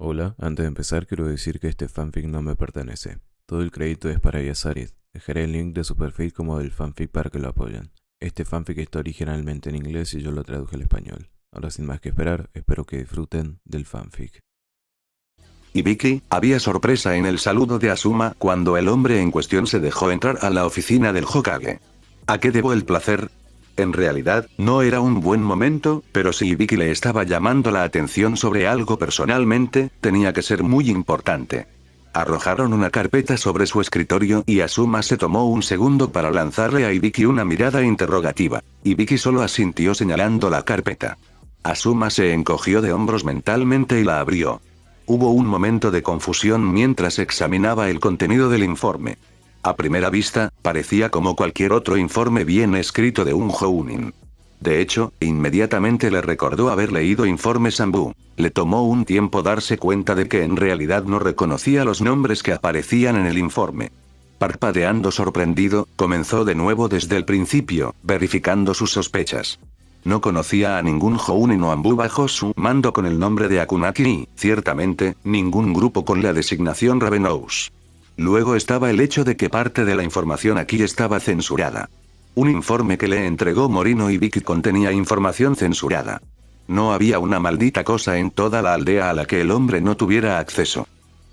Hola, antes de empezar quiero decir que este fanfic no me pertenece. Todo el crédito es para Yasarit. Dejaré el link de su perfil como del fanfic para que lo apoyen. Este fanfic está originalmente en inglés y yo lo traduje al español. Ahora sin más que esperar, espero que disfruten del fanfic. Y Vicky, había sorpresa en el saludo de Asuma cuando el hombre en cuestión se dejó entrar a la oficina del Hokage. ¿A qué debo el placer? En realidad, no era un buen momento, pero si Vicky le estaba llamando la atención sobre algo personalmente, tenía que ser muy importante. Arrojaron una carpeta sobre su escritorio y Asuma se tomó un segundo para lanzarle a Ibiki una mirada interrogativa. Ibiki solo asintió señalando la carpeta. Asuma se encogió de hombros mentalmente y la abrió. Hubo un momento de confusión mientras examinaba el contenido del informe. A primera vista, parecía como cualquier otro informe bien escrito de un Jounin. De hecho, inmediatamente le recordó haber leído Informe Sambu. Le tomó un tiempo darse cuenta de que en realidad no reconocía los nombres que aparecían en el informe. Parpadeando sorprendido, comenzó de nuevo desde el principio, verificando sus sospechas. No conocía a ningún Jounin o Anbu bajo su mando con el nombre de Akunaki y, ciertamente, ningún grupo con la designación Ravenous. Luego estaba el hecho de que parte de la información aquí estaba censurada. Un informe que le entregó Morino y Vicky contenía información censurada. No había una maldita cosa en toda la aldea a la que el hombre no tuviera acceso.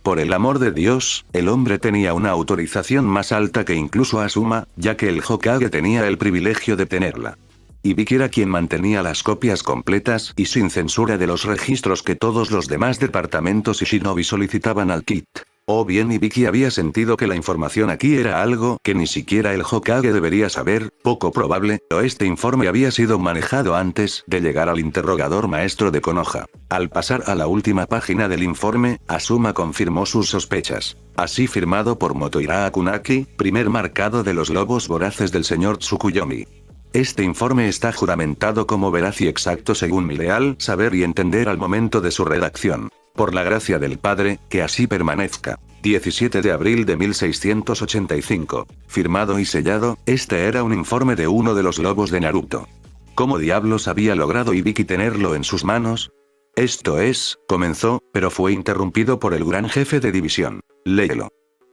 Por el amor de Dios, el hombre tenía una autorización más alta que incluso Asuma, ya que el Hokage tenía el privilegio de tenerla. Y Vicky era quien mantenía las copias completas y sin censura de los registros que todos los demás departamentos y shinobi solicitaban al kit. O bien Ibiki había sentido que la información aquí era algo que ni siquiera el Hokage debería saber, poco probable, o este informe había sido manejado antes de llegar al interrogador maestro de Konoha. Al pasar a la última página del informe, Asuma confirmó sus sospechas. Así firmado por Motoira Akunaki, primer marcado de los lobos voraces del señor Tsukuyomi. Este informe está juramentado como veraz y exacto según mi leal saber y entender al momento de su redacción. Por la gracia del Padre, que así permanezca. 17 de abril de 1685. Firmado y sellado, este era un informe de uno de los lobos de Naruto. ¿Cómo diablos había logrado Ibiki tenerlo en sus manos? Esto es, comenzó, pero fue interrumpido por el gran jefe de división. Léelo.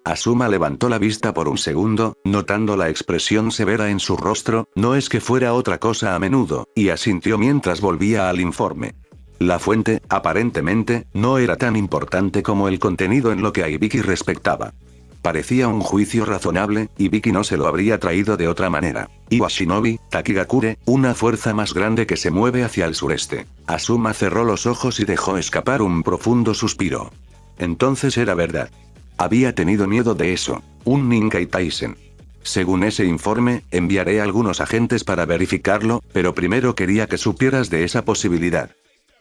Asuma levantó la vista por un segundo, notando la expresión severa en su rostro, no es que fuera otra cosa a menudo, y asintió mientras volvía al informe. La fuente, aparentemente, no era tan importante como el contenido en lo que a Ibiki respectaba. Parecía un juicio razonable, y Ibiki no se lo habría traído de otra manera. Iwa Shinobi, Takigakure, una fuerza más grande que se mueve hacia el sureste. Asuma cerró los ojos y dejó escapar un profundo suspiro. Entonces era verdad. Había tenido miedo de eso. Un Ninkai Taisen. Según ese informe, enviaré a algunos agentes para verificarlo, pero primero quería que supieras de esa posibilidad.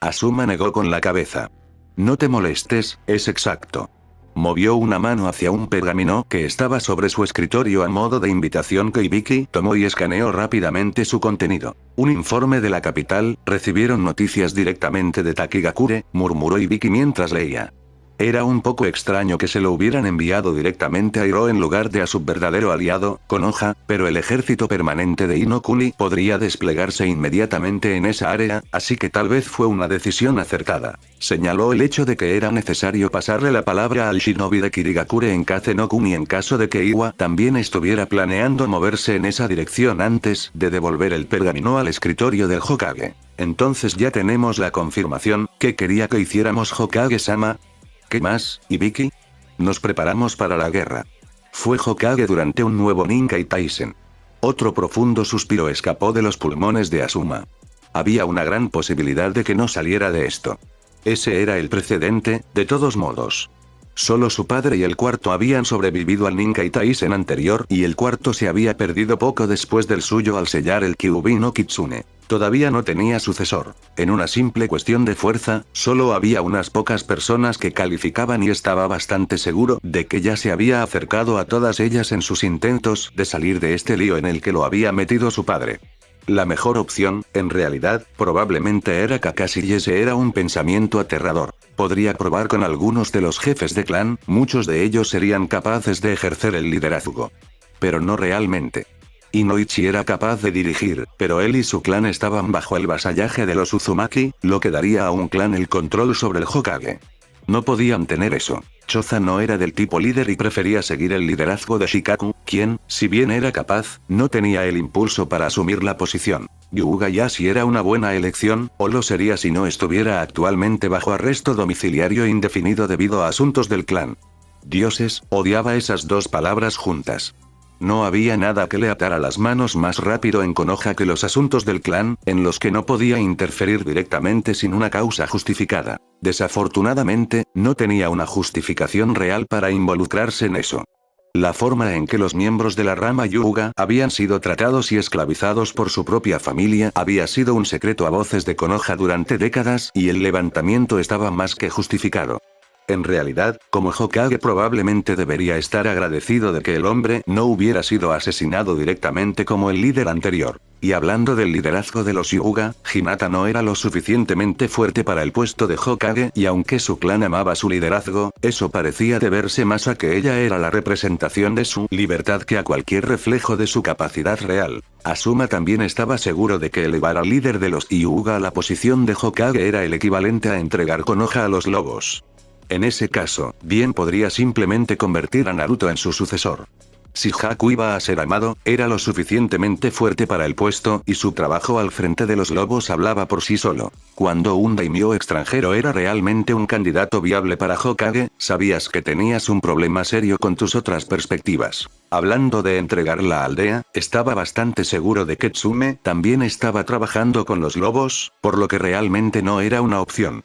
Asuma negó con la cabeza. No te molestes, es exacto. Movió una mano hacia un pergamino que estaba sobre su escritorio a modo de invitación que Ibiki tomó y escaneó rápidamente su contenido. Un informe de la capital, recibieron noticias directamente de Takigakure, murmuró Ibiki mientras leía. Era un poco extraño que se lo hubieran enviado directamente a Hiro en lugar de a su verdadero aliado, Konoha, pero el ejército permanente de Inokuni podría desplegarse inmediatamente en esa área, así que tal vez fue una decisión acertada. Señaló el hecho de que era necesario pasarle la palabra al shinobi de Kirigakure en Kaze no Kuni en caso de que Iwa también estuviera planeando moverse en esa dirección antes de devolver el pergamino al escritorio del Hokage. Entonces ya tenemos la confirmación, ¿qué quería que hiciéramos Hokage-sama? ¿Qué más, Ibiki? Nos preparamos para la guerra. Fue Hokage durante un nuevo Ninkai Taisen. Otro profundo suspiro escapó de los pulmones de Asuma. Había una gran posibilidad de que no saliera de esto. Ese era el precedente, de todos modos. Solo su padre y el cuarto habían sobrevivido al Ninkai Taisen anterior y el cuarto se había perdido poco después del suyo al sellar el Kyuubi no Kitsune. Todavía no tenía sucesor. En una simple cuestión de fuerza, solo había unas pocas personas que calificaban y estaba bastante seguro de que ya se había acercado a todas ellas en sus intentos de salir de este lío en el que lo había metido su padre. La mejor opción, en realidad, probablemente era Kakashi y ese era un pensamiento aterrador. Podría probar con algunos de los jefes de clan, muchos de ellos serían capaces de ejercer el liderazgo. Pero no realmente. Inoichi era capaz de dirigir, pero él y su clan estaban bajo el vasallaje de los Uzumaki, lo que daría a un clan el control sobre el Hokage. No podían tener eso. Choza no era del tipo líder y prefería seguir el liderazgo de Shikaku, quien, si bien era capaz, no tenía el impulso para asumir la posición. Yuuga Yashi era una buena elección, o lo sería si no estuviera actualmente bajo arresto domiciliario indefinido debido a asuntos del clan. Dioses, odiaba esas dos palabras juntas. No había nada que le atara las manos más rápido en Konoha que los asuntos del clan, en los que no podía interferir directamente sin una causa justificada. Desafortunadamente, no tenía una justificación real para involucrarse en eso. La forma en que los miembros de la rama Hyuga habían sido tratados y esclavizados por su propia familia había sido un secreto a voces de Konoha durante décadas y el levantamiento estaba más que justificado. En realidad, como Hokage probablemente debería estar agradecido de que el hombre no hubiera sido asesinado directamente como el líder anterior. Y hablando del liderazgo de los Hyuga, Hinata no era lo suficientemente fuerte para el puesto de Hokage y aunque su clan amaba su liderazgo, eso parecía deberse más a que ella era la representación de su libertad que a cualquier reflejo de su capacidad real. Asuma también estaba seguro de que elevar al líder de los Hyuga a la posición de Hokage era el equivalente a entregar Konoha a los lobos. En ese caso, bien podría simplemente convertir a Naruto en su sucesor. Si Haku iba a ser amado, era lo suficientemente fuerte para el puesto y su trabajo al frente de los lobos hablaba por sí solo. Cuando un daimyo extranjero era realmente un candidato viable para Hokage, sabías que tenías un problema serio con tus otras perspectivas. Hablando de entregar la aldea, estaba bastante seguro de que Tsume también estaba trabajando con los lobos, por lo que realmente no era una opción.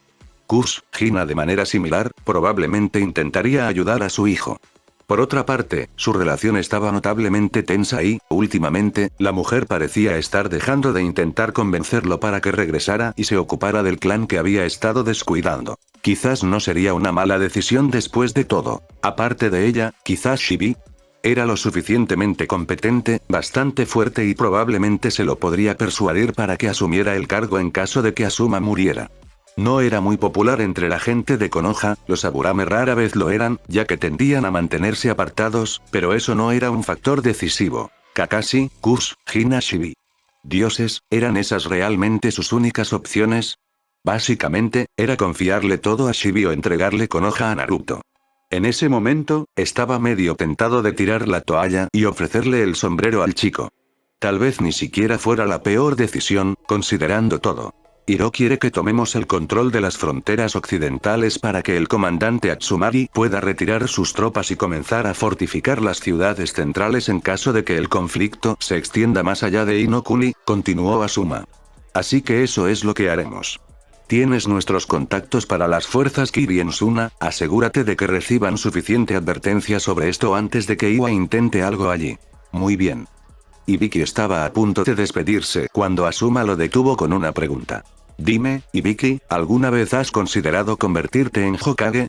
Hina de manera similar, probablemente intentaría ayudar a su hijo. Por otra parte, su relación estaba notablemente tensa y, últimamente, la mujer parecía estar dejando de intentar convencerlo para que regresara y se ocupara del clan que había estado descuidando. Quizás no sería una mala decisión después de todo. Aparte de ella, quizás Shibi era lo suficientemente competente, bastante fuerte y probablemente se lo podría persuadir para que asumiera el cargo en caso de que Asuma muriera. No era muy popular entre la gente de Konoha, los Aburame rara vez lo eran, ya que tendían a mantenerse apartados, pero eso no era un factor decisivo. Kakashi, Hina, Shibi. Dioses, ¿eran esas realmente sus únicas opciones? Básicamente, era confiarle todo a Shibi o entregarle Konoha a Naruto. En ese momento, estaba medio tentado de tirar la toalla y ofrecerle el sombrero al chico. Tal vez ni siquiera fuera la peor decisión, considerando todo. Hiro quiere que tomemos el control de las fronteras occidentales para que el comandante Atsumari pueda retirar sus tropas y comenzar a fortificar las ciudades centrales en caso de que el conflicto se extienda más allá de Inokuni, continuó Asuma. Así que eso es lo que haremos. Tienes nuestros contactos para las fuerzas Kiri en Suna, asegúrate de que reciban suficiente advertencia sobre esto antes de que Iwa intente algo allí. Muy bien. Ibiki estaba a punto de despedirse cuando Asuma lo detuvo con una pregunta. Dime, Ibiki, ¿alguna vez has considerado convertirte en Hokage?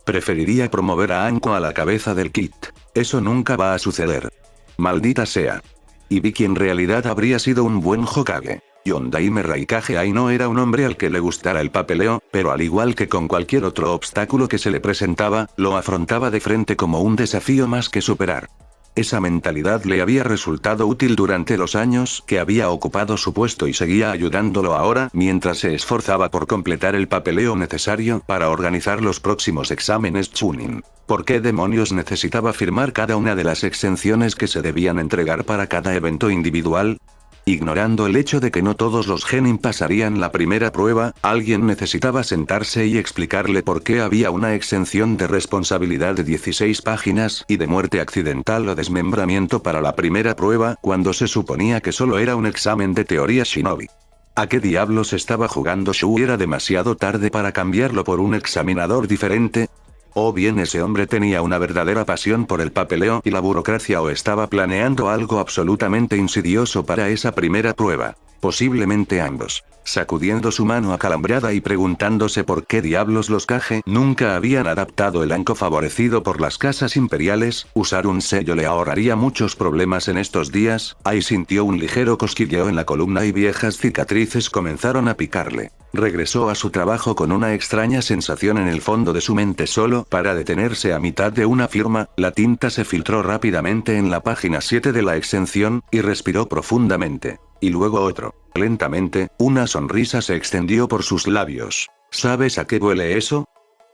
Preferiría promover a Anko a la cabeza del kit. Eso nunca va a suceder. Maldita sea. Ibiki en realidad habría sido un buen Hokage. Yondaime Raikage Ai no era un hombre al que le gustara el papeleo, pero al igual que con cualquier otro obstáculo que se le presentaba, lo afrontaba de frente como un desafío más que superar. Esa mentalidad le había resultado útil durante los años que había ocupado su puesto y seguía ayudándolo ahora mientras se esforzaba por completar el papeleo necesario para organizar los próximos exámenes Chunin. ¿Por qué demonios necesitaba firmar cada una de las exenciones que se debían entregar para cada evento individual? Ignorando el hecho de que no todos los genin pasarían la primera prueba, alguien necesitaba sentarse y explicarle por qué había una exención de responsabilidad de 16 páginas y de muerte accidental o desmembramiento para la primera prueba cuando se suponía que solo era un examen de teoría shinobi. ¿A qué diablos estaba jugando Shu? ¿Era demasiado tarde para cambiarlo por un examinador diferente? O bien ese hombre tenía una verdadera pasión por el papeleo y la burocracia o estaba planeando algo absolutamente insidioso para esa primera prueba. Posiblemente ambos. Sacudiendo su mano acalambrada y preguntándose por qué diablos los Kage nunca habían adaptado el anko favorecido por las casas imperiales, usar un sello le ahorraría muchos problemas en estos días. Ai sintió un ligero cosquilleo en la columna y viejas cicatrices comenzaron a picarle. Regresó a su trabajo con una extraña sensación en el fondo de su mente. Solo para detenerse a mitad de una firma, la tinta se filtró rápidamente en la página 7 de la exención, y respiró profundamente. Y luego otro. Lentamente, una sonrisa se extendió por sus labios. ¿Sabes a qué huele eso?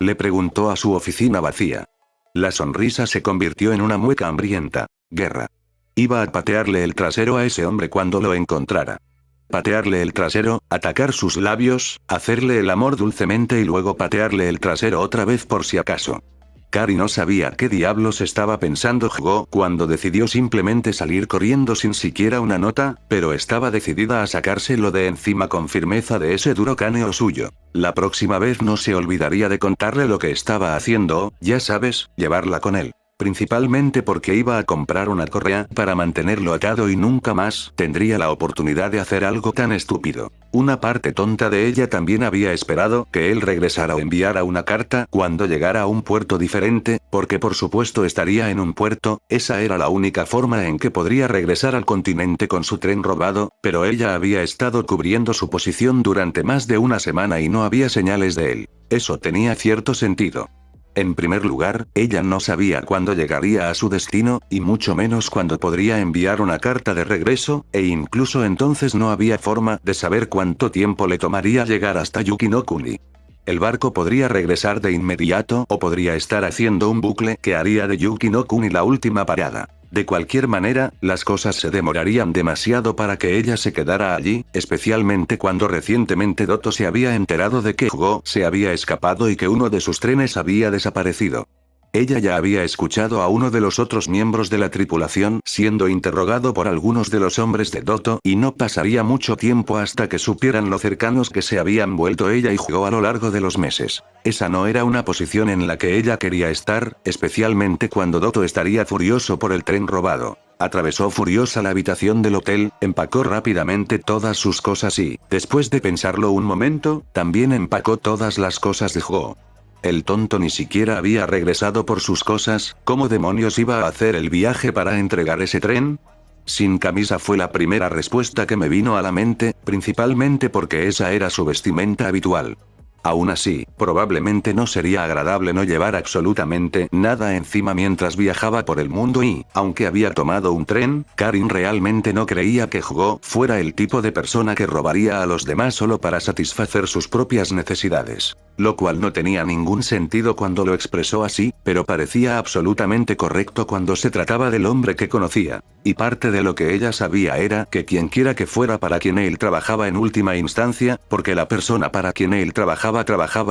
Le preguntó a su oficina vacía. La sonrisa se convirtió en una mueca hambrienta. Guerra. Iba a patearle el trasero a ese hombre cuando lo encontrara. Patearle el trasero, atacar sus labios, hacerle el amor dulcemente y luego patearle el trasero otra vez por si acaso. Kari no sabía qué diablos estaba pensando Hugo cuando decidió simplemente salir corriendo sin siquiera una nota, pero estaba decidida a sacárselo de encima con firmeza de ese duro cráneo suyo. La próxima vez no se olvidaría de contarle lo que estaba haciendo o, ya sabes, llevarla con él. Principalmente porque iba a comprar una correa para mantenerlo atado y nunca más tendría la oportunidad de hacer algo tan estúpido. Una parte tonta de ella también había esperado que él regresara o enviara una carta cuando llegara a un puerto diferente, porque por supuesto estaría en un puerto, esa era la única forma en que podría regresar al continente con su tren robado, pero ella había estado cubriendo su posición durante más de una semana y no había señales de él. Eso tenía cierto sentido. En primer lugar, ella no sabía cuándo llegaría a su destino, y mucho menos cuándo podría enviar una carta de regreso, e incluso entonces no había forma de saber cuánto tiempo le tomaría llegar hasta Yuki no Kuni. El barco podría regresar de inmediato o podría estar haciendo un bucle que haría de Yuki no Kuni la última parada. De cualquier manera, las cosas se demorarían demasiado para que ella se quedara allí, especialmente cuando recientemente Doto se había enterado de que Hugo se había escapado y que uno de sus trenes había desaparecido. Ella ya había escuchado a uno de los otros miembros de la tripulación siendo interrogado por algunos de los hombres de Doto y no pasaría mucho tiempo hasta que supieran lo cercanos que se habían vuelto ella y Hugo a lo largo de los meses. Esa no era una posición en la que ella quería estar, especialmente cuando Doto estaría furioso por el tren robado. Atravesó furiosa la habitación del hotel, empacó rápidamente todas sus cosas y, después de pensarlo un momento, también empacó todas las cosas de Hugo. El tonto ni siquiera había regresado por sus cosas, ¿cómo demonios iba a hacer el viaje para entregar ese tren? Sin camisa fue la primera respuesta que me vino a la mente, principalmente porque esa era su vestimenta habitual. Aún así, probablemente no sería agradable no llevar absolutamente nada encima mientras viajaba por el mundo y, aunque había tomado un tren, Karin realmente no creía que Hugo fuera el tipo de persona que robaría a los demás solo para satisfacer sus propias necesidades. Lo cual no tenía ningún sentido cuando lo expresó así, pero parecía absolutamente correcto cuando se trataba del hombre que conocía. Y parte de lo que ella sabía era que quienquiera que fuera para quien él trabajaba en última instancia, porque la persona para quien él trabajaba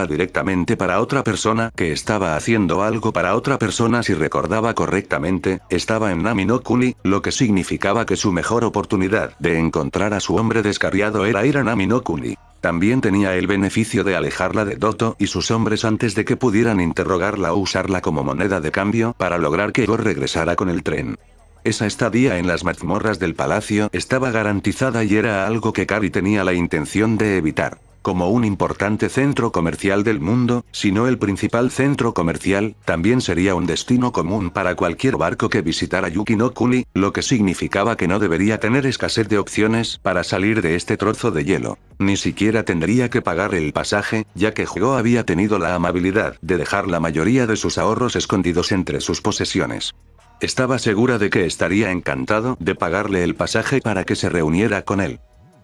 directamente para otra persona que estaba haciendo algo para otra persona si recordaba correctamente, estaba en Nami no Kuni, lo que significaba que su mejor oportunidad de encontrar a su hombre descarriado era ir a Nami no Kuni. También tenía el beneficio de alejarla de Doto y sus hombres antes de que pudieran interrogarla o usarla como moneda de cambio para lograr que Go regresara con el tren. Esa estadía en las mazmorras del palacio estaba garantizada y era algo que Kari tenía la intención de evitar. Como un importante centro comercial del mundo, si no el principal centro comercial, también sería un destino común para cualquier barco que visitara Yuki no Kuni, lo que significaba que no debería tener escasez de opciones para salir de este trozo de hielo. Ni siquiera tendría que pagar el pasaje, ya que Hugo había tenido la amabilidad de dejar la mayoría de sus ahorros escondidos entre sus posesiones. Estaba segura de que estaría encantado de pagarle el pasaje para que se reuniera con él.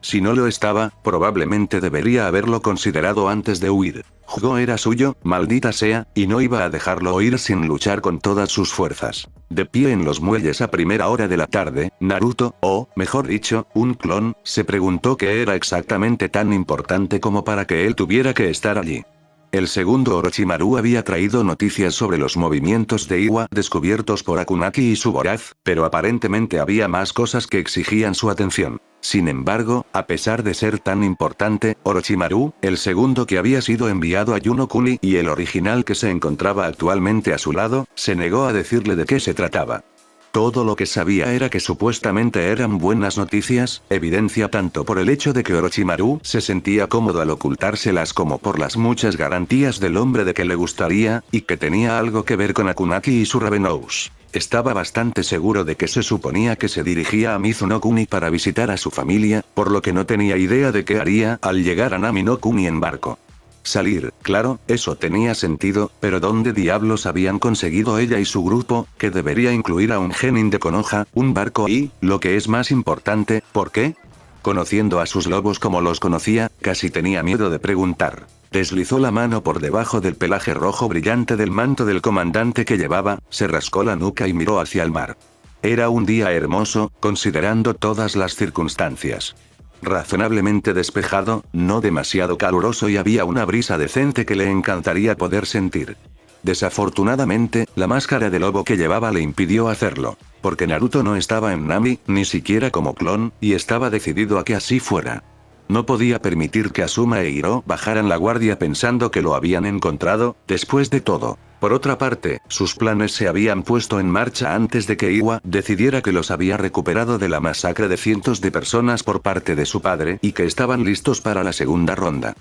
Si no lo estaba, probablemente debería haberlo considerado antes de huir. Hugo era suyo, maldita sea, y no iba a dejarlo ir sin luchar con todas sus fuerzas. De pie en los muelles a primera hora de la tarde, Naruto, o, mejor dicho, un clon, se preguntó qué era exactamente tan importante como para que él tuviera que estar allí. El segundo Orochimaru había traído noticias sobre los movimientos de Iwa descubiertos por Akunaki y su voraz, pero aparentemente había más cosas que exigían su atención. Sin embargo, a pesar de ser tan importante, Orochimaru, el segundo que había sido enviado a Yuno Kuni y el original que se encontraba actualmente a su lado, se negó a decirle de qué se trataba. Todo lo que sabía era que supuestamente eran buenas noticias, evidencia tanto por el hecho de que Orochimaru se sentía cómodo al ocultárselas como por las muchas garantías del hombre de que le gustaría, y que tenía algo que ver con Akunaki y su Ravenous. Estaba bastante seguro de que se suponía que se dirigía a Mizuno Kuni para visitar a su familia, por lo que no tenía idea de qué haría al llegar a Nami no Kuni en barco. Salir, claro, eso tenía sentido, pero ¿dónde diablos habían conseguido ella y su grupo, que debería incluir a un genin de Konoha, un barco y, lo que es más importante, ¿por qué? Conociendo a sus lobos como los conocía, casi tenía miedo de preguntar. Deslizó la mano por debajo del pelaje rojo brillante del manto del comandante que llevaba, se rascó la nuca y miró hacia el mar. Era un día hermoso, considerando todas las circunstancias. Razonablemente despejado, no demasiado caluroso y había una brisa decente que le encantaría poder sentir. Desafortunadamente, la máscara de lobo que llevaba le impidió hacerlo. Porque Naruto no estaba en Nami, ni siquiera como clon, y estaba decidido a que así fuera. No podía permitir que Asuma e Hiro bajaran la guardia pensando que lo habían encontrado, después de todo. Por otra parte, sus planes se habían puesto en marcha antes de que Iwa decidiera que los había recuperado de la masacre de cientos de personas por parte de su padre y que estaban listos para la segunda ronda.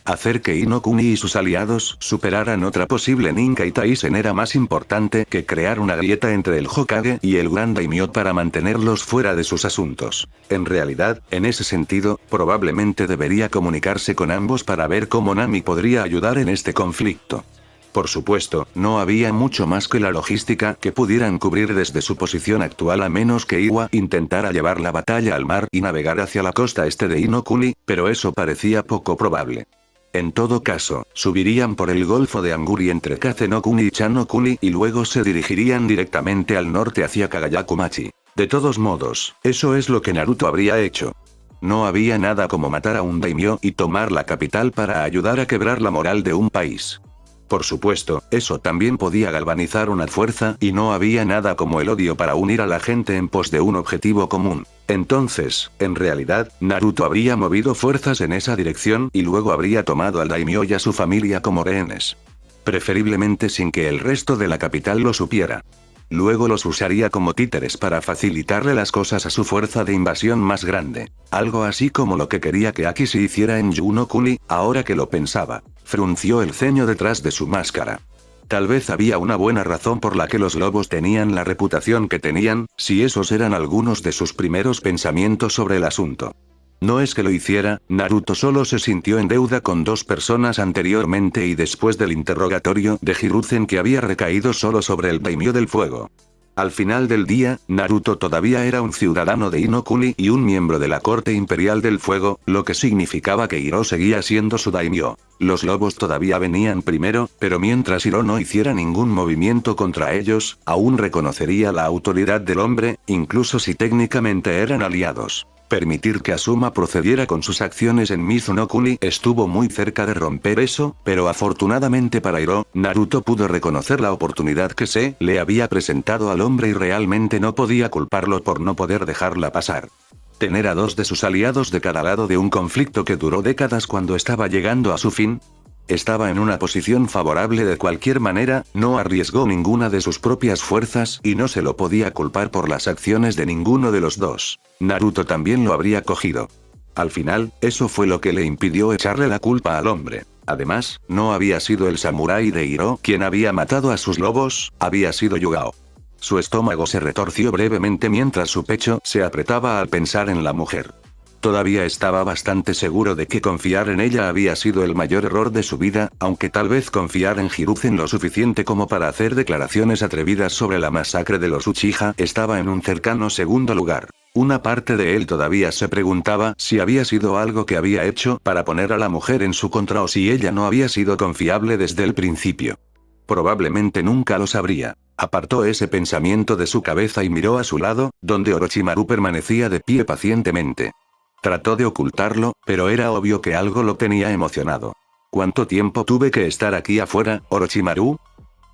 Hacer que Ino-kuni y sus aliados superaran otra posible Ninkai Taisen era más importante que crear una grieta entre el Hokage y el Gran Daimyo para mantenerlos fuera de sus asuntos. En realidad, en ese sentido, probablemente debería comunicarse con ambos para ver cómo Nami podría ayudar en este conflicto. Por supuesto, no había mucho más que la logística que pudieran cubrir desde su posición actual a menos que Iwa intentara llevar la batalla al mar y navegar hacia la costa este de Ino-kuni, pero eso parecía poco probable. En todo caso, subirían por el Golfo de Anguri entre Kaze-no-kuni y Chan-no-kuni y luego se dirigirían directamente al norte hacia Kagayakumachi. De todos modos, eso es lo que Naruto habría hecho. No había nada como matar a un daimyo y tomar la capital para ayudar a quebrar la moral de un país. Por supuesto, eso también podía galvanizar una fuerza y no había nada como el odio para unir a la gente en pos de un objetivo común. Entonces, en realidad, Naruto habría movido fuerzas en esa dirección y luego habría tomado al daimyo y a su familia como rehenes. Preferiblemente sin que el resto de la capital lo supiera. Luego los usaría como títeres para facilitarle las cosas a su fuerza de invasión más grande. Algo así como lo que quería que Akishi hiciera en Yu-no-kuni, ahora que lo pensaba. Frunció el ceño detrás de su máscara. Tal vez había una buena razón por la que los lobos tenían la reputación que tenían, si esos eran algunos de sus primeros pensamientos sobre el asunto. No es que lo hiciera, Naruto solo se sintió en deuda con dos personas anteriormente y después del interrogatorio de Hiruzen que había recaído solo sobre el daimyo del fuego. Al final del día, Naruto todavía era un ciudadano de Ino-kuni y un miembro de la corte imperial del fuego, lo que significaba que Hiro seguía siendo su daimyo. Los lobos todavía venían primero, pero mientras Hiro no hiciera ningún movimiento contra ellos, aún reconocería la autoridad del hombre, incluso si técnicamente eran aliados. Permitir que Asuma procediera con sus acciones en Mizuno-kuni estuvo muy cerca de romper eso, pero afortunadamente para Hiro, Naruto pudo reconocer la oportunidad que se le había presentado al hombre y realmente no podía culparlo por no poder dejarla pasar. Tener a dos de sus aliados de cada lado de un conflicto que duró décadas cuando estaba llegando a su fin. Estaba en una posición favorable de cualquier manera, no arriesgó ninguna de sus propias fuerzas y no se lo podía culpar por las acciones de ninguno de los dos. Naruto también lo habría cogido. Al final, eso fue lo que le impidió echarle la culpa al hombre. Además, no había sido el samurái de Hiro quien había matado a sus lobos, había sido Yugao. Su estómago se retorció brevemente mientras su pecho se apretaba al pensar en la mujer. Todavía estaba bastante seguro de que confiar en ella había sido el mayor error de su vida, aunque tal vez confiar en Hiruzen lo suficiente como para hacer declaraciones atrevidas sobre la masacre de los Uchiha estaba en un cercano segundo lugar. Una parte de él todavía se preguntaba si había sido algo que había hecho para poner a la mujer en su contra o si ella no había sido confiable desde el principio. Probablemente nunca lo sabría. Apartó ese pensamiento de su cabeza y miró a su lado, donde Orochimaru permanecía de pie pacientemente. Trató de ocultarlo, pero era obvio que algo lo tenía emocionado. ¿Cuánto tiempo tuve que estar aquí afuera, Orochimaru?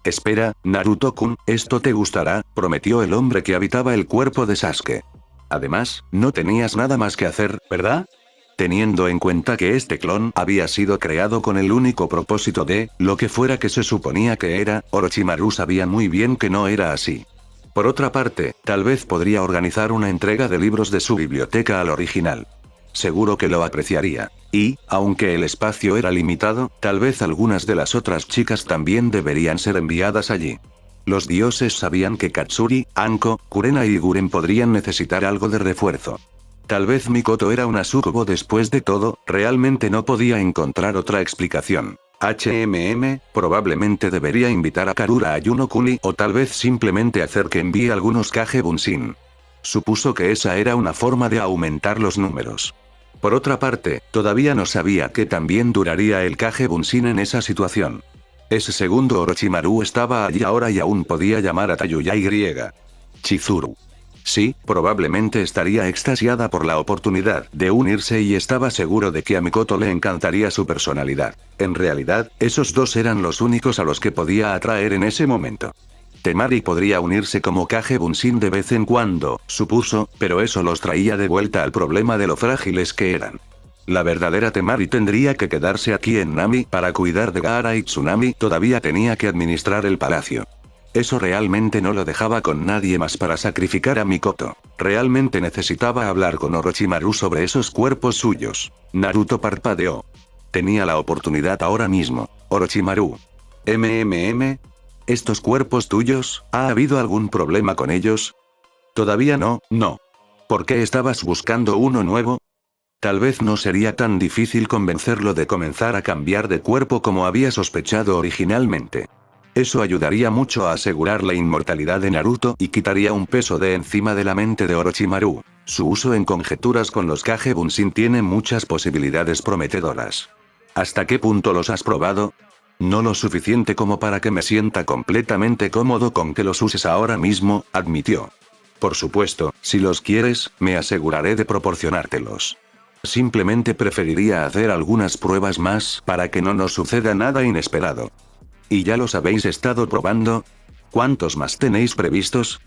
Espera, Naruto-kun, esto te gustará, prometió el hombre que habitaba el cuerpo de Sasuke. Además, no tenías nada más que hacer, ¿verdad? Teniendo en cuenta que este clon había sido creado con el único propósito de, lo que fuera que se suponía que era, Orochimaru sabía muy bien que no era así. Por otra parte, tal vez podría organizar una entrega de libros de su biblioteca al original. Seguro que lo apreciaría. Y, aunque el espacio era limitado, tal vez algunas de las otras chicas también deberían ser enviadas allí. Los dioses sabían que Katsuri, Anko, Kurena y Guren podrían necesitar algo de refuerzo. Tal vez Mikoto era una sucubo después de todo, realmente no podía encontrar otra explicación. Probablemente debería invitar a Karura a Yu-no-kuni o tal vez simplemente hacer que envíe algunos Kage Bunshin. Supuso que esa era una forma de aumentar los números. Por otra parte, todavía no sabía que también duraría el Kage Bunshin en esa situación. Ese segundo Orochimaru estaba allí ahora y aún podía llamar a Tayuya y Chizuru. Sí, probablemente estaría extasiada por la oportunidad de unirse y estaba seguro de que a Mikoto le encantaría su personalidad. En realidad, esos dos eran los únicos a los que podía atraer en ese momento. Temari podría unirse como Kage Bunshin de vez en cuando, supuso, pero eso los traía de vuelta al problema de lo frágiles que eran. La verdadera Temari tendría que quedarse aquí en Nami para cuidar de Gaara y Tsunami, todavía tenía que administrar el palacio. Eso realmente no lo dejaba con nadie más para sacrificar a Mikoto. Realmente necesitaba hablar con Orochimaru sobre esos cuerpos suyos. Naruto parpadeó. Tenía la oportunidad ahora mismo. Orochimaru. ¿Estos cuerpos tuyos, ha habido algún problema con ellos? Todavía no, no. ¿Por qué estabas buscando uno nuevo? Tal vez no sería tan difícil convencerlo de comenzar a cambiar de cuerpo como había sospechado originalmente. Eso ayudaría mucho a asegurar la inmortalidad de Naruto y quitaría un peso de encima de la mente de Orochimaru. Su uso en conjeturas con los Kage Bunshin tiene muchas posibilidades prometedoras. ¿Hasta qué punto los has probado? No lo suficiente como para que me sienta completamente cómodo con que los uses ahora mismo, admitió. Por supuesto, si los quieres, me aseguraré de proporcionártelos. Simplemente preferiría hacer algunas pruebas más para que no nos suceda nada inesperado. ¿Y ya los habéis estado probando? ¿Cuántos más tenéis previstos?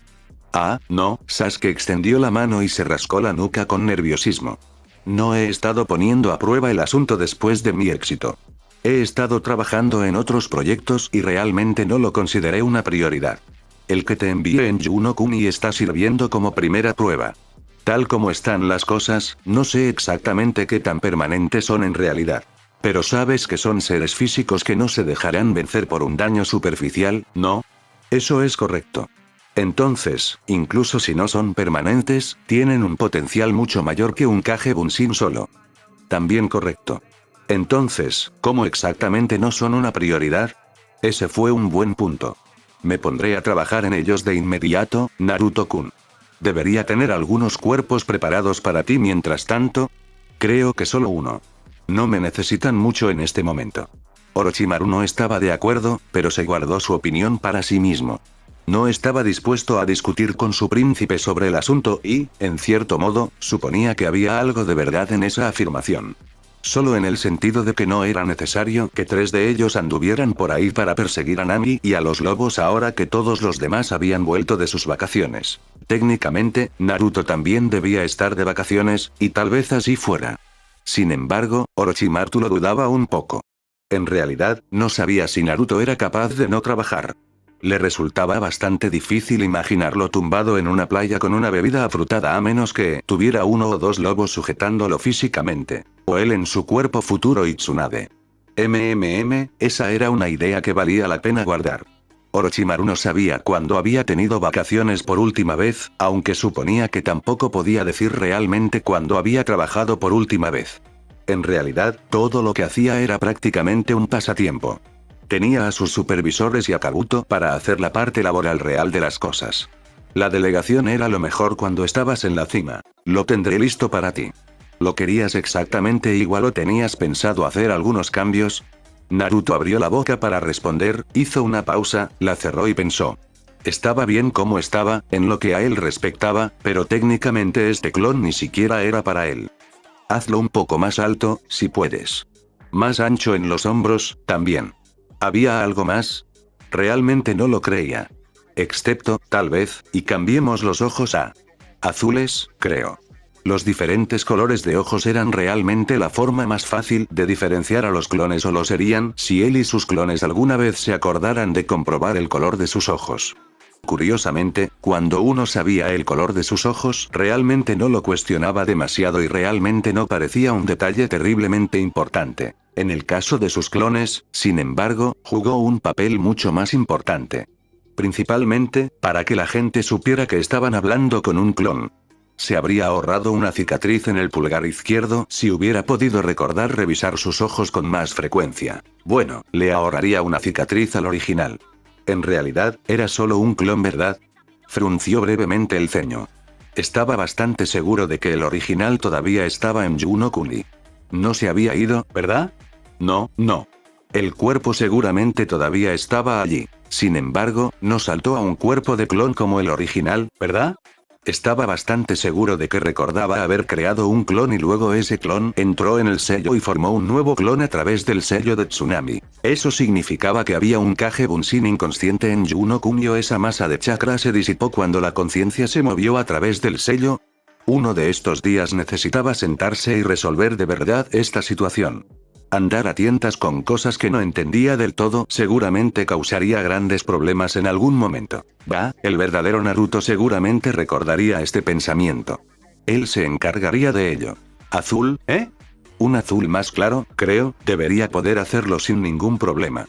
Ah, no, Sasuke extendió la mano y se rascó la nuca con nerviosismo. No he estado poniendo a prueba el asunto después de mi éxito. He estado trabajando en otros proyectos y realmente no lo consideré una prioridad. El que te envié en Yuno-Kuni está sirviendo como primera prueba. Tal como están las cosas, no sé exactamente qué tan permanentes son en realidad. Pero sabes que son seres físicos que no se dejarán vencer por un daño superficial, ¿no? Eso es correcto. Entonces, incluso si no son permanentes, tienen un potencial mucho mayor que un Kage Bunshin solo. También correcto. Entonces, ¿cómo exactamente no son una prioridad? Ese fue un buen punto. Me pondré a trabajar en ellos de inmediato, Naruto-kun. ¿Debería tener algunos cuerpos preparados para ti mientras tanto? Creo que solo uno. No me necesitan mucho en este momento. Orochimaru no estaba de acuerdo, pero se guardó su opinión para sí mismo. No estaba dispuesto a discutir con su príncipe sobre el asunto y, en cierto modo, suponía que había algo de verdad en esa afirmación. Solo en el sentido de que no era necesario que 3 de ellos anduvieran por ahí para perseguir a Nami y a los lobos ahora que todos los demás habían vuelto de sus vacaciones. Técnicamente, Naruto también debía estar de vacaciones, y tal vez así fuera. Sin embargo, Orochimaru lo dudaba un poco. En realidad, no sabía si Naruto era capaz de no trabajar. Le resultaba bastante difícil imaginarlo tumbado en una playa con una bebida afrutada a menos que tuviera 1 o 2 lobos sujetándolo físicamente. O él en su cuerpo futuro y Tsunade. Esa era una idea que valía la pena guardar. Orochimaru no sabía cuándo había tenido vacaciones por última vez, aunque suponía que tampoco podía decir realmente cuándo había trabajado por última vez. En realidad, todo lo que hacía era prácticamente un pasatiempo. Tenía a sus supervisores y a Kabuto para hacer la parte laboral real de las cosas. La delegación era lo mejor cuando estabas en la cima. Lo tendré listo para ti. ¿Lo querías exactamente igual o tenías pensado hacer algunos cambios? Naruto abrió la boca para responder, hizo una pausa, la cerró y pensó. Estaba bien como estaba, en lo que a él respectaba, pero técnicamente este clon ni siquiera era para él. Hazlo un poco más alto, si puedes. Más ancho en los hombros, también. ¿Había algo más? Realmente no lo creía. Excepto, tal vez, y cambiemos los ojos a azules, creo. Los diferentes colores de ojos eran realmente la forma más fácil de diferenciar a los clones o lo serían si él y sus clones alguna vez se acordaran de comprobar el color de sus ojos. Curiosamente, cuando uno sabía el color de sus ojos, realmente no lo cuestionaba demasiado y realmente no parecía un detalle terriblemente importante. En el caso de sus clones, sin embargo, jugó un papel mucho más importante. Principalmente, para que la gente supiera que estaban hablando con un clon. Se habría ahorrado una cicatriz en el pulgar izquierdo si hubiera podido recordar revisar sus ojos con más frecuencia. Bueno, le ahorraría una cicatriz al original. En realidad, era solo un clon, ¿verdad? Frunció brevemente el ceño. Estaba bastante seguro de que el original todavía estaba en Yuno Kuni. No se había ido, ¿verdad? No, no. El cuerpo seguramente todavía estaba allí. Sin embargo, no saltó a un cuerpo de clon como el original, ¿verdad? Estaba bastante seguro de que recordaba haber creado un clon y luego ese clon entró en el sello y formó un nuevo clon a través del sello de Tsunami. Eso significaba que había un Kage Bunshin inconsciente en Yuno Kuni o esa masa de chakra se disipó cuando la conciencia se movió a través del sello. Uno de estos días necesitaba sentarse y resolver de verdad esta situación. Andar a tientas con cosas que no entendía del todo seguramente causaría grandes problemas en algún momento. El verdadero Naruto seguramente recordaría este pensamiento. Él se encargaría de ello. ¿Azul, eh? Un azul más claro, creo, debería poder hacerlo sin ningún problema.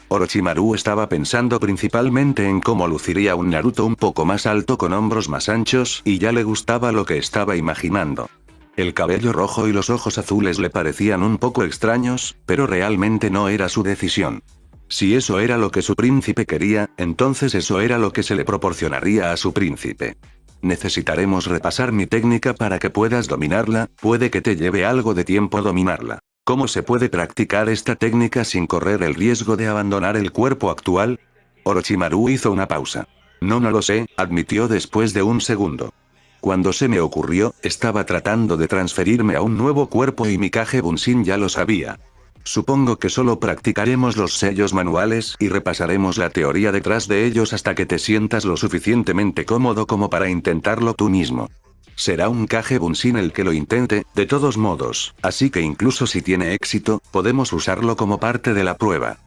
Orochimaru estaba pensando principalmente en cómo luciría un Naruto un poco más alto con hombros más anchos y ya le gustaba lo que estaba imaginando. El cabello rojo y los ojos azules le parecían un poco extraños, pero realmente no era su decisión. Si eso era lo que su príncipe quería, entonces eso era lo que se le proporcionaría a su príncipe. Necesitaremos repasar mi técnica para que puedas dominarla, puede que te lleve algo de tiempo dominarla. ¿Cómo se puede practicar esta técnica sin correr el riesgo de abandonar el cuerpo actual? Orochimaru hizo una pausa. No lo sé, admitió después de un segundo. Cuando se me ocurrió, estaba tratando de transferirme a un nuevo cuerpo y mi Kage Bunshin ya lo sabía. Supongo que solo practicaremos los sellos manuales y repasaremos la teoría detrás de ellos hasta que te sientas lo suficientemente cómodo como para intentarlo tú mismo. Será un Kage Bunshin el que lo intente, de todos modos, así que incluso si tiene éxito, podemos usarlo como parte de la prueba.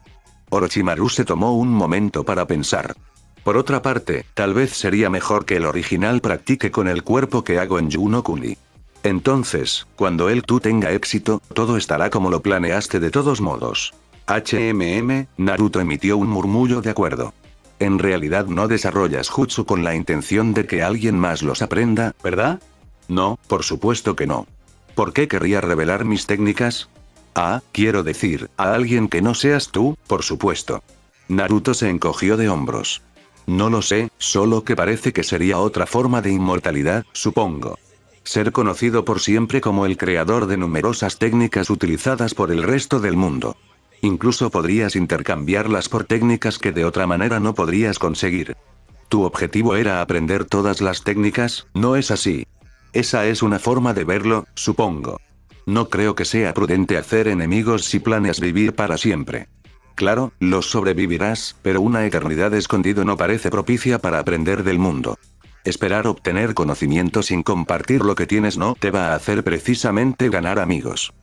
Orochimaru se tomó un momento para pensar. Por otra parte, tal vez sería mejor que el original practique con el cuerpo que hago en Yuno Kuni. Entonces, cuando tú tenga éxito, todo estará como lo planeaste de todos modos. Naruto emitió un murmullo de acuerdo. En realidad no desarrollas jutsu con la intención de que alguien más los aprenda, ¿verdad? No, por supuesto que no. ¿Por qué querría revelar mis técnicas? Quiero decir, a alguien que no seas tú, por supuesto. Naruto se encogió de hombros. No lo sé, solo que parece que sería otra forma de inmortalidad, supongo. Ser conocido por siempre como el creador de numerosas técnicas utilizadas por el resto del mundo. Incluso podrías intercambiarlas por técnicas que de otra manera no podrías conseguir. ¿Tu objetivo era aprender todas las técnicas? No es así. Esa es una forma de verlo, supongo. No creo que sea prudente hacer enemigos si planeas vivir para siempre. Claro, los sobrevivirás, pero una eternidad escondido no parece propicia para aprender del mundo. Esperar obtener conocimiento sin compartir lo que tienes no te va a hacer precisamente ganar amigos.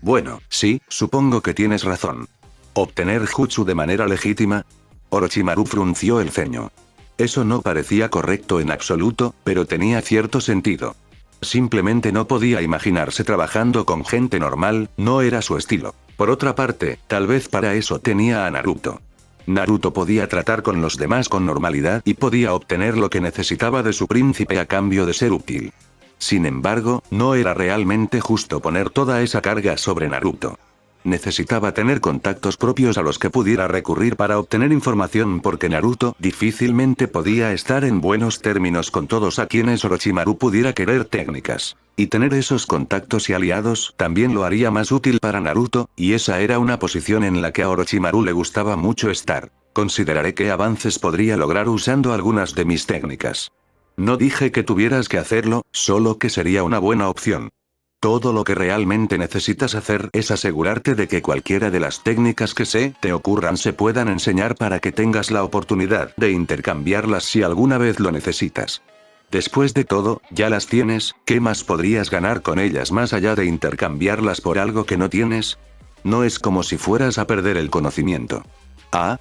Bueno, sí, supongo que tienes razón. ¿Obtener jutsu de manera legítima? Orochimaru frunció el ceño. Eso no parecía correcto en absoluto, pero tenía cierto sentido. Simplemente no podía imaginarse trabajando con gente normal, no era su estilo. Por otra parte, tal vez para eso tenía a Naruto. Naruto podía tratar con los demás con normalidad y podía obtener lo que necesitaba de su príncipe a cambio de ser útil. Sin embargo, no era realmente justo poner toda esa carga sobre Naruto. Necesitaba tener contactos propios a los que pudiera recurrir para obtener información porque Naruto difícilmente podía estar en buenos términos con todos a quienes Orochimaru pudiera querer técnicas. Y tener esos contactos y aliados también lo haría más útil para Naruto, y esa era una posición en la que a Orochimaru le gustaba mucho estar. Consideraré qué avances podría lograr usando algunas de mis técnicas. No dije que tuvieras que hacerlo, solo que sería una buena opción. Todo lo que realmente necesitas hacer es asegurarte de que cualquiera de las técnicas que te ocurran se puedan enseñar para que tengas la oportunidad de intercambiarlas si alguna vez lo necesitas. Después de todo, ya las tienes, ¿qué más podrías ganar con ellas más allá de intercambiarlas por algo que no tienes? No es como si fueras a perder el conocimiento.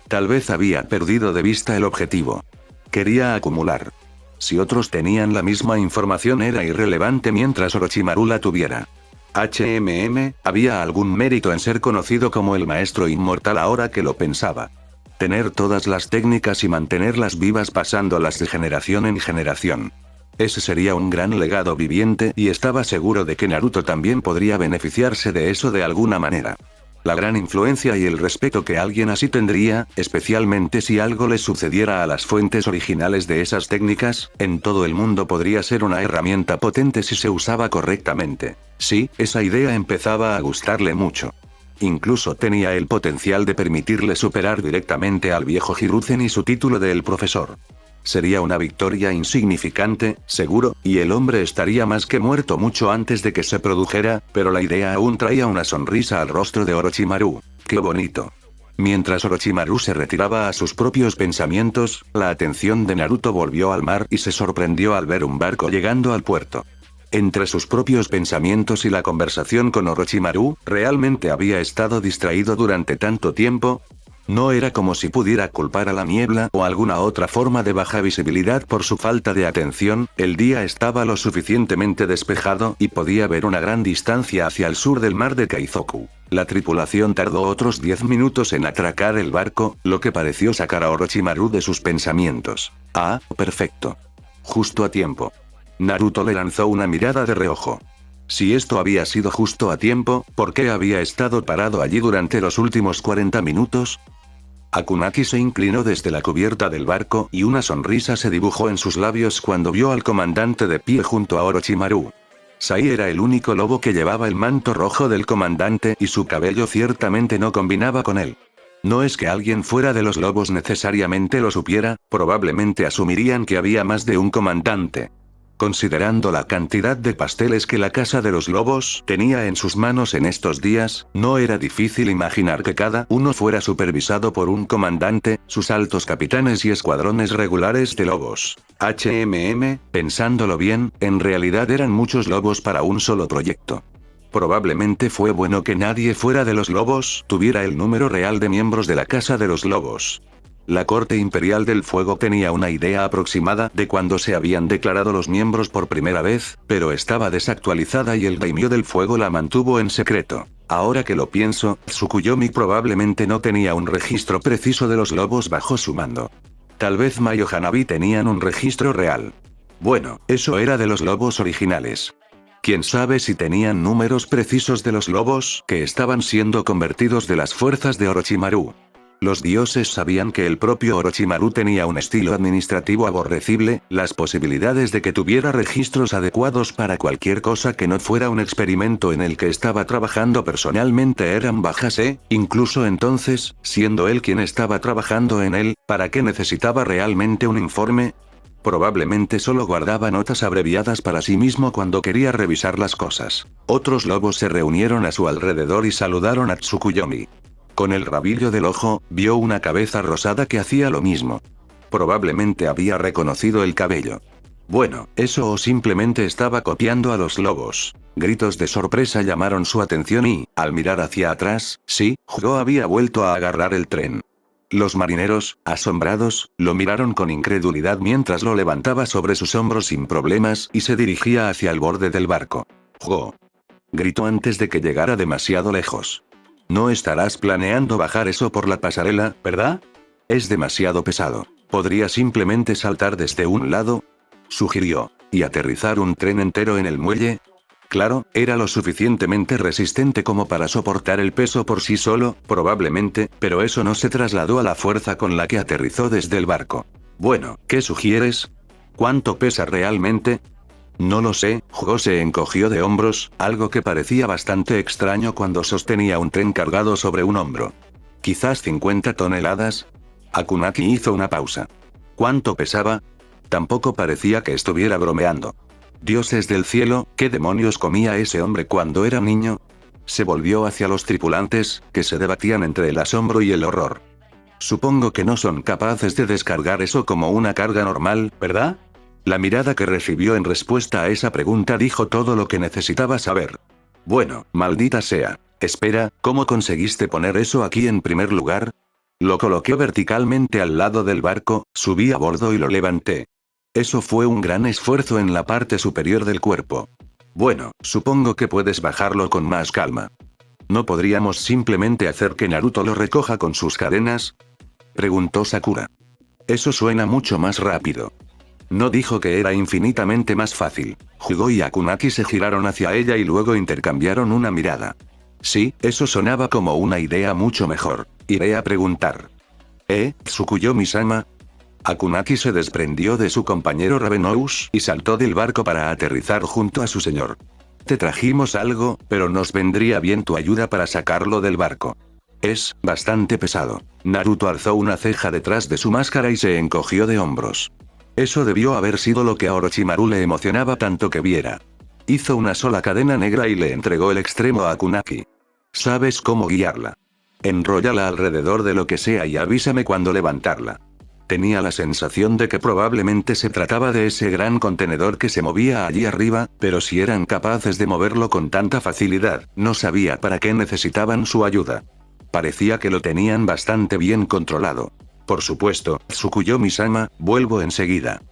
Tal vez había perdido de vista el objetivo. Quería acumular. Si otros tenían la misma información era irrelevante mientras Orochimaru la tuviera. ¿Había algún mérito en ser conocido como el maestro inmortal ahora que lo pensaba? Tener todas las técnicas y mantenerlas vivas pasándolas de generación en generación. Ese sería un gran legado viviente y estaba seguro de que Naruto también podría beneficiarse de eso de alguna manera. La gran influencia y el respeto que alguien así tendría, especialmente si algo le sucediera a las fuentes originales de esas técnicas, en todo el mundo podría ser una herramienta potente si se usaba correctamente. Sí, esa idea empezaba a gustarle mucho. Incluso tenía el potencial de permitirle superar directamente al viejo Hiruzen y su título de el profesor. Sería una victoria insignificante, seguro, y el hombre estaría más que muerto mucho antes de que se produjera, pero la idea aún traía una sonrisa al rostro de Orochimaru. ¡Qué bonito! Mientras Orochimaru se retiraba a sus propios pensamientos, la atención de Naruto volvió al mar y se sorprendió al ver un barco llegando al puerto. Entre sus propios pensamientos y la conversación con Orochimaru, ¿realmente había estado distraído durante tanto tiempo? No era como si pudiera culpar a la niebla o alguna otra forma de baja visibilidad por su falta de atención, el día estaba lo suficientemente despejado y podía ver una gran distancia hacia el sur del mar de Kaizoku. La tripulación tardó otros 10 minutos en atracar el barco, lo que pareció sacar a Orochimaru de sus pensamientos. Ah, perfecto. Justo a tiempo. Naruto le lanzó una mirada de reojo. Si esto había sido justo a tiempo, ¿por qué había estado parado allí durante los últimos 40 minutos? Akunaki se inclinó desde la cubierta del barco y una sonrisa se dibujó en sus labios cuando vio al comandante de pie junto a Orochimaru. Sai era el único lobo que llevaba el manto rojo del comandante y su cabello ciertamente no combinaba con él. No es que alguien fuera de los lobos necesariamente lo supiera, probablemente asumirían que había más de un comandante. Considerando la cantidad de pasteles que la Casa de los Lobos tenía en sus manos en estos días, no era difícil imaginar que cada uno fuera supervisado por un comandante, sus altos capitanes y escuadrones regulares de lobos. Pensándolo bien, en realidad eran muchos lobos para un solo proyecto. Probablemente fue bueno que nadie fuera de los lobos tuviera el número real de miembros de la Casa de los Lobos. La Corte Imperial del Fuego tenía una idea aproximada de cuándo se habían declarado los miembros por primera vez, pero estaba desactualizada y el Daimyo del Fuego la mantuvo en secreto. Ahora que lo pienso, Tsukuyomi probablemente no tenía un registro preciso de los lobos bajo su mando. Tal vez Mayo Hanabi tenían un registro real. Bueno, eso era de los lobos originales. ¿Quién sabe si tenían números precisos de los lobos que estaban siendo convertidos de las fuerzas de Orochimaru? Los dioses sabían que el propio Orochimaru tenía un estilo administrativo aborrecible, las posibilidades de que tuviera registros adecuados para cualquier cosa que no fuera un experimento en el que estaba trabajando personalmente eran bajas incluso entonces, siendo él quien estaba trabajando en él, ¿para qué necesitaba realmente un informe? Probablemente solo guardaba notas abreviadas para sí mismo cuando quería revisar las cosas. Otros lobos se reunieron a su alrededor y saludaron a Tsukuyomi. Con el rabillo del ojo, vio una cabeza rosada que hacía lo mismo. Probablemente había reconocido el cabello. Bueno, eso o simplemente estaba copiando a los lobos. Gritos de sorpresa llamaron su atención y, al mirar hacia atrás, sí, Hugo había vuelto a agarrar el tren. Los marineros, asombrados, lo miraron con incredulidad mientras lo levantaba sobre sus hombros sin problemas y se dirigía hacia el borde del barco. «Hugo», gritó antes de que llegara demasiado lejos. «No estarás planeando bajar eso por la pasarela, ¿verdad? Es demasiado pesado. ¿Podría simplemente saltar desde un lado?», sugirió. «¿Y aterrizar un tren entero en el muelle?». Claro, era lo suficientemente resistente como para soportar el peso por sí solo, probablemente, pero eso no se trasladó a la fuerza con la que aterrizó desde el barco. «Bueno, ¿qué sugieres? ¿Cuánto pesa realmente?». «No lo sé», Hugo se encogió de hombros, algo que parecía bastante extraño cuando sostenía un tren cargado sobre un hombro. «Quizás 50 toneladas». Akunaki hizo una pausa. «¿Cuánto pesaba?». Tampoco parecía que estuviera bromeando. «Dioses del cielo, ¿qué demonios comía ese hombre cuando era niño?». Se volvió hacia los tripulantes, que se debatían entre el asombro y el horror. «Supongo que no son capaces de descargar eso como una carga normal, ¿verdad?». La mirada que recibió en respuesta a esa pregunta dijo todo lo que necesitaba saber. «Bueno, maldita sea. Espera, ¿cómo conseguiste poner eso aquí en primer lugar?». «Lo coloqué verticalmente al lado del barco, subí a bordo y lo levanté». «Eso fue un gran esfuerzo en la parte superior del cuerpo». «Bueno, supongo que puedes bajarlo con más calma». «¿No podríamos simplemente hacer que Naruto lo recoja con sus cadenas?», preguntó Sakura. «Eso suena mucho más rápido». No dijo que era infinitamente más fácil. Hugo y Akunaki se giraron hacia ella y luego intercambiaron una mirada. Sí, eso sonaba como una idea mucho mejor. Iré a preguntar. Tsukuyomi-sama. Akunaki se desprendió de su compañero Ravenous y saltó del barco para aterrizar junto a su señor. Te trajimos algo, pero nos vendría bien tu ayuda para sacarlo del barco. Es bastante pesado. Naruto alzó una ceja detrás de su máscara y se encogió de hombros. Eso debió haber sido lo que a Orochimaru le emocionaba tanto que viera. Hizo una sola cadena negra y le entregó el extremo a Akunaki. ¿Sabes cómo guiarla? Enróllala alrededor de lo que sea y avísame cuando levantarla. Tenía la sensación de que probablemente se trataba de ese gran contenedor que se movía allí arriba, pero si eran capaces de moverlo con tanta facilidad, no sabía para qué necesitaban su ayuda. Parecía que lo tenían bastante bien controlado. Por supuesto, Tsukuyomi-sama, vuelvo enseguida.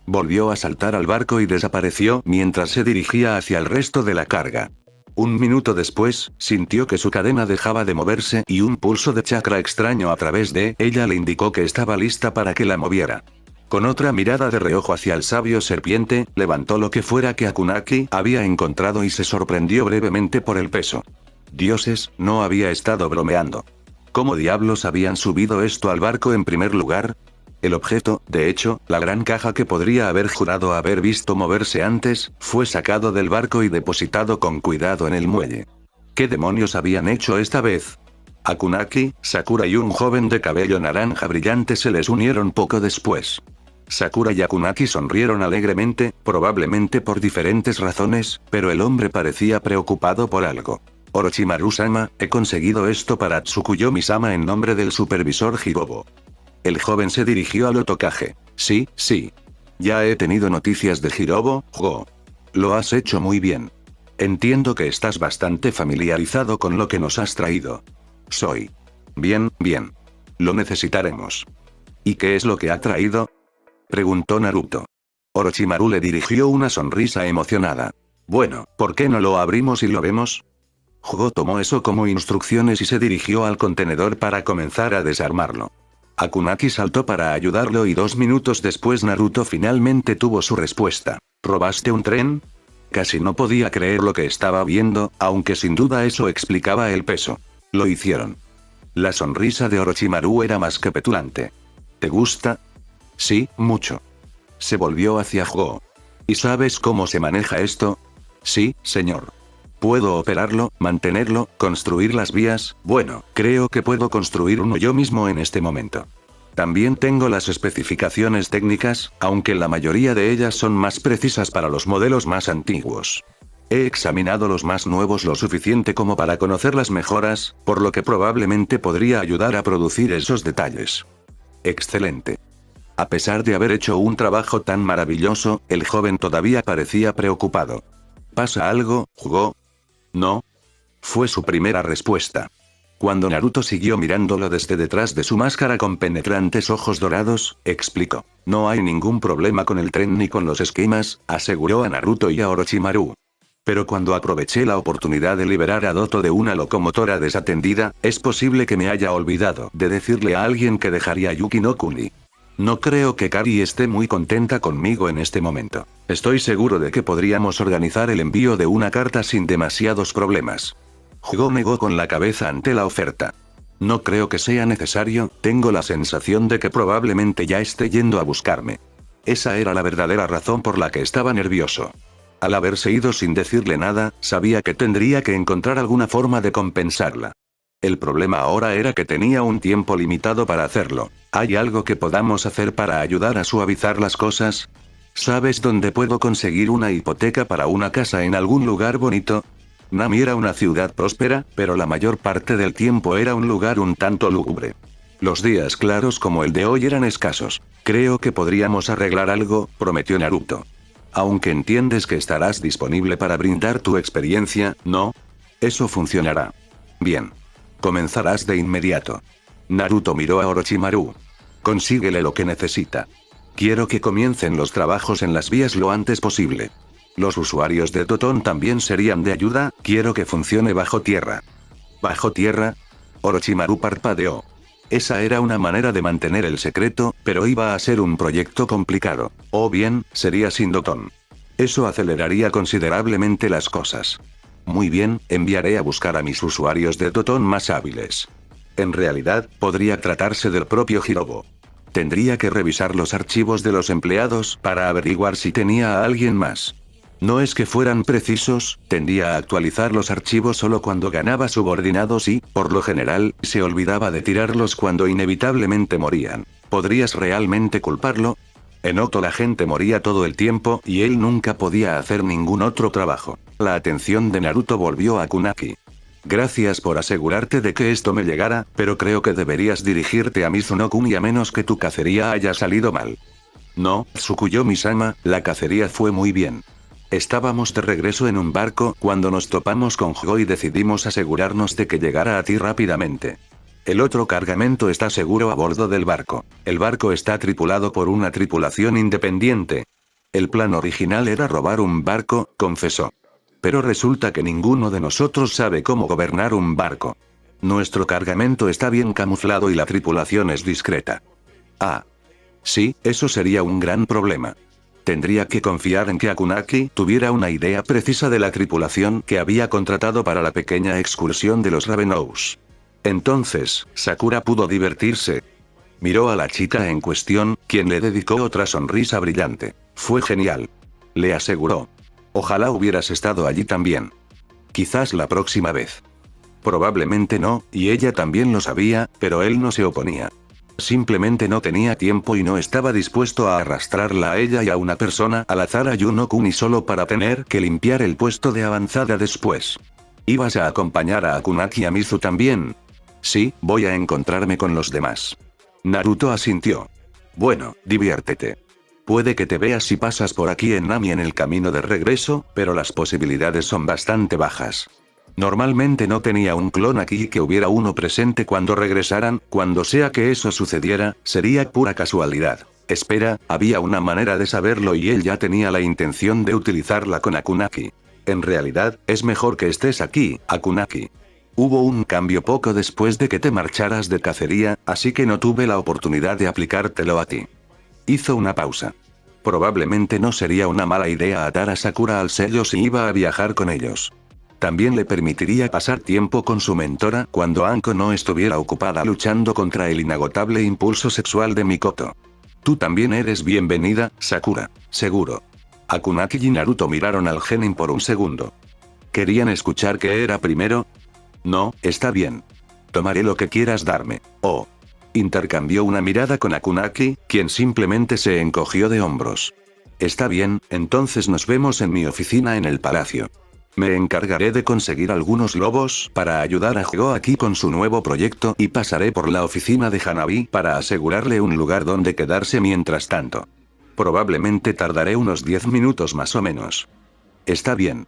Volvió a saltar al barco y desapareció mientras se dirigía hacia el resto de la carga. Un minuto después, sintió que su cadena dejaba de moverse y un pulso de chakra extraño a través de ella le indicó que estaba lista para que la moviera. Con otra mirada de reojo hacia el sabio serpiente, levantó lo que fuera que Akunaki había encontrado y se sorprendió brevemente por el peso. Dioses, no había estado bromeando. ¿Cómo diablos habían subido esto al barco en primer lugar? El objeto, de hecho, la gran caja que podría haber jurado haber visto moverse antes, fue sacado del barco y depositado con cuidado en el muelle. ¿Qué demonios habían hecho esta vez? Akunaki, Sakura y un joven de cabello naranja brillante se les unieron poco después. Sakura y Akunaki sonrieron alegremente, probablemente por diferentes razones, pero el hombre parecía preocupado por algo. Orochimaru-sama, he conseguido esto para Tsukuyomi-sama en nombre del supervisor Hirobo. El joven se dirigió al Otokage. Sí. Ya he tenido noticias de Hirobo, Go. Lo has hecho muy bien. Entiendo que estás bastante familiarizado con lo que nos has traído. Soy. Bien. Lo necesitaremos. ¿Y qué es lo que ha traído? Preguntó Naruto. Orochimaru le dirigió una sonrisa emocionada. Bueno, ¿por qué no lo abrimos y lo vemos? Go tomó eso como instrucciones y se dirigió al contenedor para comenzar a desarmarlo. Akunaki saltó para ayudarlo y 2 minutos después Naruto finalmente tuvo su respuesta. ¿Robaste un tren? Casi no podía creer lo que estaba viendo, aunque sin duda eso explicaba el peso. Lo hicieron. La sonrisa de Orochimaru era más que petulante. ¿Te gusta? Sí, mucho. Se volvió hacia Go. ¿Y sabes cómo se maneja esto? Sí, señor. ¿Puedo operarlo, mantenerlo, construir las vías? Bueno, creo que puedo construir uno yo mismo en este momento. También tengo las especificaciones técnicas, aunque la mayoría de ellas son más precisas para los modelos más antiguos. He examinado los más nuevos lo suficiente como para conocer las mejoras, por lo que probablemente podría ayudar a producir esos detalles. Excelente. A pesar de haber hecho un trabajo tan maravilloso, el joven todavía parecía preocupado. ¿Pasa algo, Go? No. Fue su primera respuesta. Cuando Naruto siguió mirándolo desde detrás de su máscara con penetrantes ojos dorados, explicó. No hay ningún problema con el tren ni con los esquemas, aseguró a Naruto y a Orochimaru. Pero cuando aproveché la oportunidad de liberar a Doto de una locomotora desatendida, es posible que me haya olvidado de decirle a alguien que dejaría a Yuki no Kuni. No creo que Kari esté muy contenta conmigo en este momento. Estoy seguro de que podríamos organizar el envío de una carta sin demasiados problemas. Go negó con la cabeza ante la oferta. No creo que sea necesario, tengo la sensación de que probablemente ya esté yendo a buscarme. Esa era la verdadera razón por la que estaba nervioso. Al haberse ido sin decirle nada, sabía que tendría que encontrar alguna forma de compensarla. El problema ahora era que tenía un tiempo limitado para hacerlo. ¿Hay algo que podamos hacer para ayudar a suavizar las cosas? ¿Sabes dónde puedo conseguir una hipoteca para una casa en algún lugar bonito? Nami era una ciudad próspera, pero la mayor parte del tiempo era un lugar un tanto lúgubre. Los días claros como el de hoy eran escasos. Creo que podríamos arreglar algo, prometió Naruto. Aunque entiendes que estarás disponible para brindar tu experiencia, ¿no? Eso funcionará. Bien. Comenzarás de inmediato. Naruto miró a Orochimaru. Consíguele lo que necesita. Quiero que comiencen los trabajos en las vías lo antes posible. Los usuarios de Totón también serían de ayuda, quiero que funcione bajo tierra. ¿Bajo tierra? Orochimaru parpadeó. Esa era una manera de mantener el secreto, pero iba a ser un proyecto complicado. O bien, sería sin Totón. Eso aceleraría considerablemente las cosas. Muy bien, enviaré a buscar a mis usuarios de Totón más hábiles. En realidad, podría tratarse del propio Hirobo. Tendría que revisar los archivos de los empleados para averiguar si tenía a alguien más. No es que fueran precisos, tendía a actualizar los archivos solo cuando ganaba subordinados y, por lo general, se olvidaba de tirarlos cuando inevitablemente morían. ¿Podrías realmente culparlo? En Oto la gente moría todo el tiempo y él nunca podía hacer ningún otro trabajo. La atención de Naruto volvió a Kunaki. Gracias por asegurarte de que esto me llegara, pero creo que deberías dirigirte a Mizuno-kun y a menos que tu cacería haya salido mal. No, Tsukuyomi-sama, la cacería fue muy bien. Estábamos de regreso en un barco cuando nos topamos con Jogo y decidimos asegurarnos de que llegara a ti rápidamente. El otro cargamento está seguro a bordo del barco. El barco está tripulado por una tripulación independiente. El plan original era robar un barco, confesó. Pero resulta que ninguno de nosotros sabe cómo gobernar un barco. Nuestro cargamento está bien camuflado y la tripulación es discreta. Ah. Sí, eso sería un gran problema. Tendría que confiar en que Akunaki tuviera una idea precisa de la tripulación que había contratado para la pequeña excursión de los Ravenous. Entonces, Sakura pudo divertirse. Miró a la chica en cuestión, quien le dedicó otra sonrisa brillante. Fue genial. Le aseguró. Ojalá hubieras estado allí también. Quizás la próxima vez. Probablemente no, y ella también lo sabía, pero él no se oponía. Simplemente no tenía tiempo y no estaba dispuesto a arrastrarla a ella y a una persona al azar a Yuno-kun solo para tener que limpiar el puesto de avanzada después. ¿Ibas a acompañar a Akunaki y a Mizu también? Sí, voy a encontrarme con los demás. Naruto asintió. Bueno, diviértete. Puede que te veas si pasas por aquí en Nami en el camino de regreso, pero las posibilidades son bastante bajas. Normalmente no tenía un clon aquí y que hubiera uno presente cuando regresaran, cuando sea que eso sucediera, sería pura casualidad. Espera, había una manera de saberlo y él ya tenía la intención de utilizarla con Akunaki. En realidad, es mejor que estés aquí, Akunaki. Hubo un cambio poco después de que te marcharas de cacería, así que no tuve la oportunidad de aplicártelo a ti. Hizo una pausa. Probablemente no sería una mala idea atar a Sakura al sello si iba a viajar con ellos. También le permitiría pasar tiempo con su mentora cuando Anko no estuviera ocupada luchando contra el inagotable impulso sexual de Mikoto. Tú también eres bienvenida, Sakura, seguro. Akunaki y Naruto miraron al genin por un segundo. ¿Querían escuchar qué era primero? No, está bien. Tomaré lo que quieras darme. Oh. Intercambió una mirada con Akunaki, quien simplemente se encogió de hombros. Está bien, entonces nos vemos en mi oficina en el palacio. Me encargaré de conseguir algunos lobos para ayudar a Jogo aquí con su nuevo proyecto y pasaré por la oficina de Hanabi para asegurarle un lugar donde quedarse mientras tanto. Probablemente tardaré unos 10 minutos más o menos. Está bien.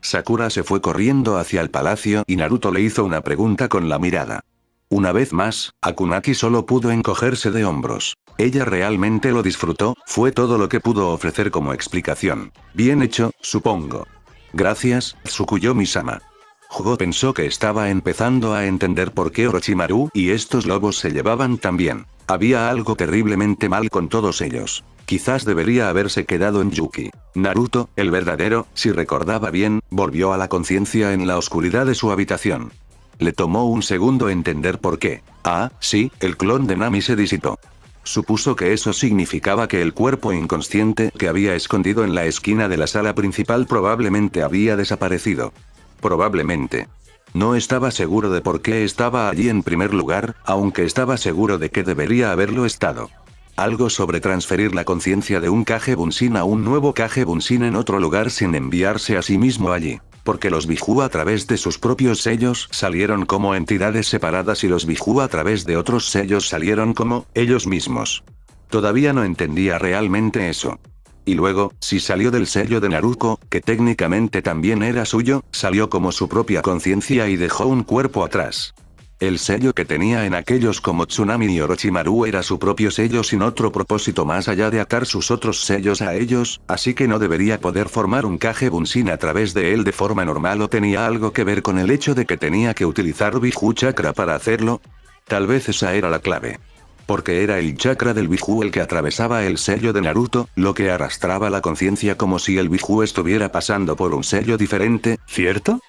Sakura se fue corriendo hacia el palacio y Naruto le hizo una pregunta con la mirada. Una vez más, Akunaki solo pudo encogerse de hombros. Ella realmente lo disfrutó, fue todo lo que pudo ofrecer como explicación. Bien hecho, supongo. Gracias, Tsukuyomi-sama. Jogo pensó que estaba empezando a entender por qué Orochimaru y estos lobos se llevaban tan bien. Había algo terriblemente mal con todos ellos. Quizás debería haberse quedado en Yuki. Naruto, el verdadero, si recordaba bien, volvió a la conciencia en la oscuridad de su habitación. Le tomó un segundo entender por qué. Ah, sí, el clon de Nami se disipó. Supuso que eso significaba que el cuerpo inconsciente que había escondido en la esquina de la sala principal probablemente había desaparecido. Probablemente. No estaba seguro de por qué estaba allí en primer lugar, aunque estaba seguro de que debería haberlo estado. Algo sobre transferir la conciencia de un Kage Bunshin a un nuevo Kage Bunshin en otro lugar sin enviarse a sí mismo allí. Porque los Biju a través de sus propios sellos salieron como entidades separadas y los Biju a través de otros sellos salieron como ellos mismos. Todavía no entendía realmente eso. Y luego, si salió del sello de Naruto, que técnicamente también era suyo, salió como su propia conciencia y dejó un cuerpo atrás. El sello que tenía en aquellos como Tsunami y Orochimaru era su propio sello sin otro propósito más allá de atar sus otros sellos a ellos, así que no debería poder formar un Kage Bunshin a través de él de forma normal o tenía algo que ver con el hecho de que tenía que utilizar Biju Chakra para hacerlo. Tal vez esa era la clave. Porque era el chakra del Biju el que atravesaba el sello de Naruto, lo que arrastraba la conciencia como si el Biju estuviera pasando por un sello diferente, ¿cierto?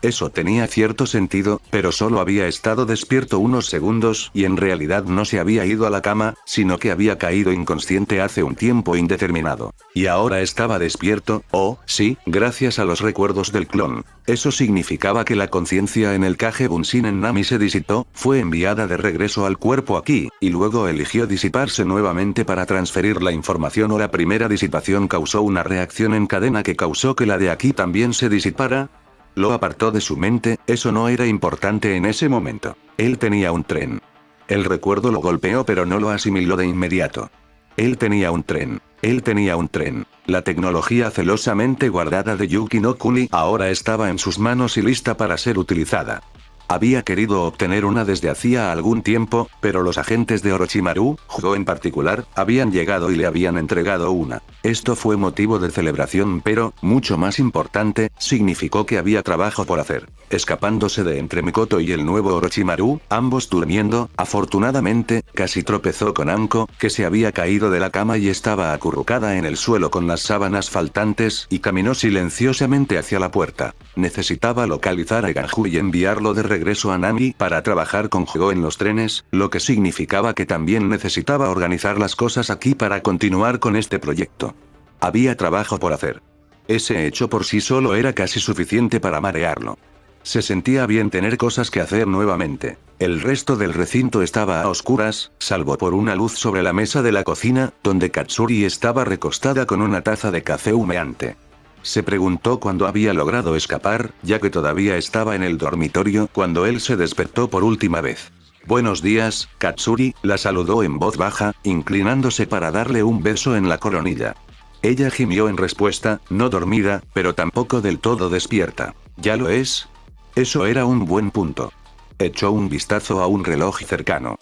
Eso tenía cierto sentido, pero solo había estado despierto unos segundos y en realidad no se había ido a la cama, sino que había caído inconsciente hace un tiempo indeterminado. Y ahora estaba despierto, sí, gracias a los recuerdos del clon. Eso significaba que la conciencia en el Kage Bunshin en Nami se disipó, fue enviada de regreso al cuerpo aquí, y luego eligió disiparse nuevamente para transferir la información o la primera disipación causó una reacción en cadena que causó que la de aquí también se disipara. Lo apartó de su mente, eso no era importante en ese momento. Él tenía un tren. El recuerdo lo golpeó pero no lo asimiló de inmediato. Él tenía un tren. Él tenía un tren. La tecnología celosamente guardada de Yuki no Kuni ahora estaba en sus manos y lista para ser utilizada. Había querido obtener una desde hacía algún tiempo, pero los agentes de Orochimaru, Jogo en particular, habían llegado y le habían entregado una. Esto fue motivo de celebración pero, mucho más importante, significó que había trabajo por hacer. Escapándose de entre Mikoto y el nuevo Orochimaru, ambos durmiendo, afortunadamente, casi tropezó con Anko, que se había caído de la cama y estaba acurrucada en el suelo con las sábanas faltantes y caminó silenciosamente hacia la puerta. Necesitaba localizar a Ganju y enviarlo de regreso a Nami para trabajar con Jogo en los trenes, lo que significaba que también necesitaba organizar las cosas aquí para continuar con este proyecto. Había trabajo por hacer. Ese hecho por sí solo era casi suficiente para marearlo. Se sentía bien tener cosas que hacer nuevamente. El resto del recinto estaba a oscuras, salvo por una luz sobre la mesa de la cocina, donde Katsuri estaba recostada con una taza de café humeante. Se preguntó cuándo había logrado escapar, ya que todavía estaba en el dormitorio cuando él se despertó por última vez. Buenos días, Katsuri, la saludó en voz baja, inclinándose para darle un beso en la coronilla. Ella gimió en respuesta, no dormida, pero tampoco del todo despierta. ¿Ya lo es? Eso era un buen punto. Echó un vistazo a un reloj cercano.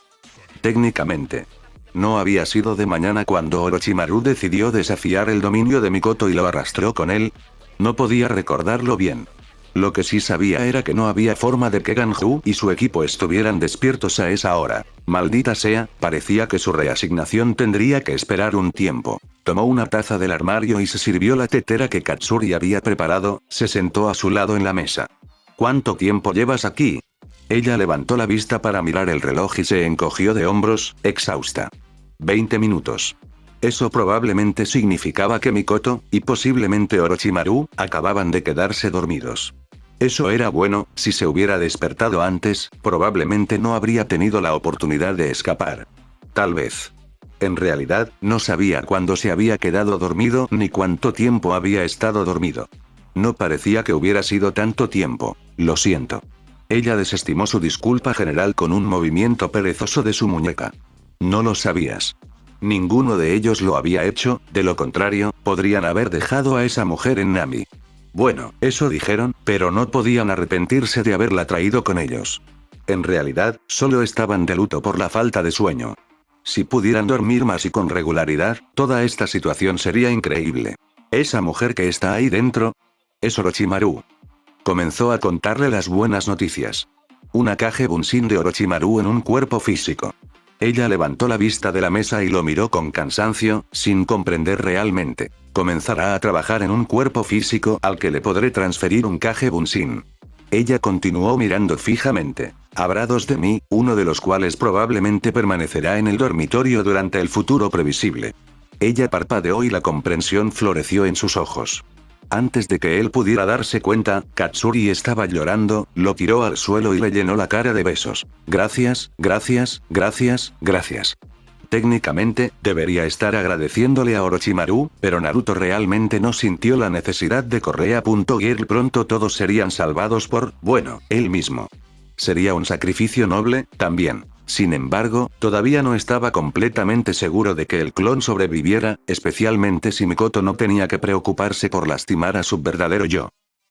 Técnicamente. No había sido de mañana cuando Orochimaru decidió desafiar el dominio de Mikoto y lo arrastró con él. No podía recordarlo bien. Lo que sí sabía era que no había forma de que Ganju y su equipo estuvieran despiertos a esa hora. Maldita sea, parecía que su reasignación tendría que esperar un tiempo. Tomó una taza del armario y se sirvió la tetera que Katsuri había preparado, se sentó a su lado en la mesa. ¿Cuánto tiempo llevas aquí? Ella levantó la vista para mirar el reloj y se encogió de hombros, exhausta. 20 minutos. Eso probablemente significaba que Mikoto, y posiblemente Orochimaru, acababan de quedarse dormidos. Eso era bueno, si se hubiera despertado antes, probablemente no habría tenido la oportunidad de escapar. Tal vez. En realidad, no sabía cuándo se había quedado dormido ni cuánto tiempo había estado dormido. No parecía que hubiera sido tanto tiempo. Lo siento. Ella desestimó su disculpa general con un movimiento perezoso de su muñeca. No lo sabías. Ninguno de ellos lo había hecho, de lo contrario, podrían haber dejado a esa mujer en Nami. Bueno, eso dijeron, pero no podían arrepentirse de haberla traído con ellos. En realidad, solo estaban de luto por la falta de sueño. Si pudieran dormir más y con regularidad, toda esta situación sería increíble. Esa mujer que está ahí dentro es Orochimaru. Comenzó a contarle las buenas noticias. Una Kage Bunshin de Orochimaru en un cuerpo físico. Ella levantó la vista de la mesa y lo miró con cansancio, sin comprender realmente. Comenzará a trabajar en un cuerpo físico al que le podré transferir un Kage Bunshin. Ella continuó mirando fijamente. Habrá dos de mí, uno de los cuales probablemente permanecerá en el dormitorio durante el futuro previsible. Ella parpadeó y la comprensión floreció en sus ojos. Antes de que él pudiera darse cuenta, Katsuri estaba llorando, lo tiró al suelo y le llenó la cara de besos. Gracias, gracias, gracias, gracias. Técnicamente, debería estar agradeciéndole a Orochimaru, pero Naruto realmente no sintió la necesidad de Correa.girl. Pronto todos serían salvados por, bueno, él mismo. Sería un sacrificio noble, también. Sin embargo, todavía no estaba completamente seguro de que el clon sobreviviera, especialmente si Mikoto no tenía que preocuparse por lastimar a su verdadero yo.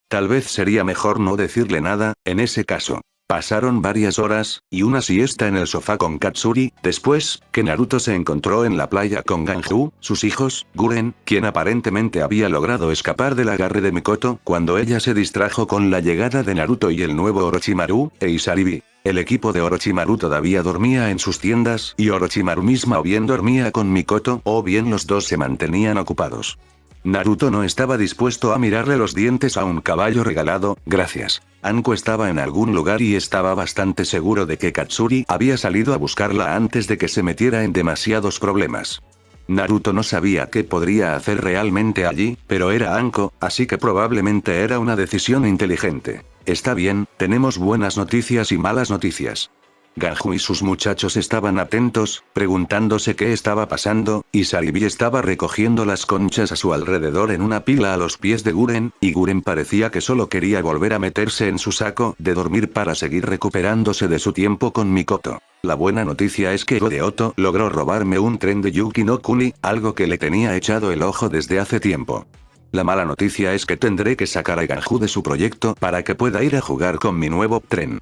Tal vez sería mejor no decirle nada, en ese caso. Pasaron varias horas, y una siesta en el sofá con Katsuri, después, que Naruto se encontró en la playa con Ganju, sus hijos, Guren, quien aparentemente había logrado escapar del agarre de Mikoto cuando ella se distrajo con la llegada de Naruto y el nuevo Orochimaru, e Isaribi. El equipo de Orochimaru todavía dormía en sus tiendas y Orochimaru misma o bien dormía con Mikoto o bien los dos se mantenían ocupados. Naruto no estaba dispuesto a mirarle los dientes a un caballo regalado, gracias. Anko estaba en algún lugar y estaba bastante seguro de que Katsuri había salido a buscarla antes de que se metiera en demasiados problemas. Naruto no sabía qué podría hacer realmente allí, pero era Anko, así que probablemente era una decisión inteligente. Está bien, tenemos buenas noticias y malas noticias. Ganju y sus muchachos estaban atentos, preguntándose qué estaba pasando, y Saribi estaba recogiendo las conchas a su alrededor en una pila a los pies de Guren, y Guren parecía que solo quería volver a meterse en su saco de dormir para seguir recuperándose de su tiempo con Mikoto. La buena noticia es que Odeoto logró robarme un tren de Yuki no Kuni, algo que le tenía echado el ojo desde hace tiempo. La mala noticia es que tendré que sacar a Ganju de su proyecto para que pueda ir a jugar con mi nuevo tren.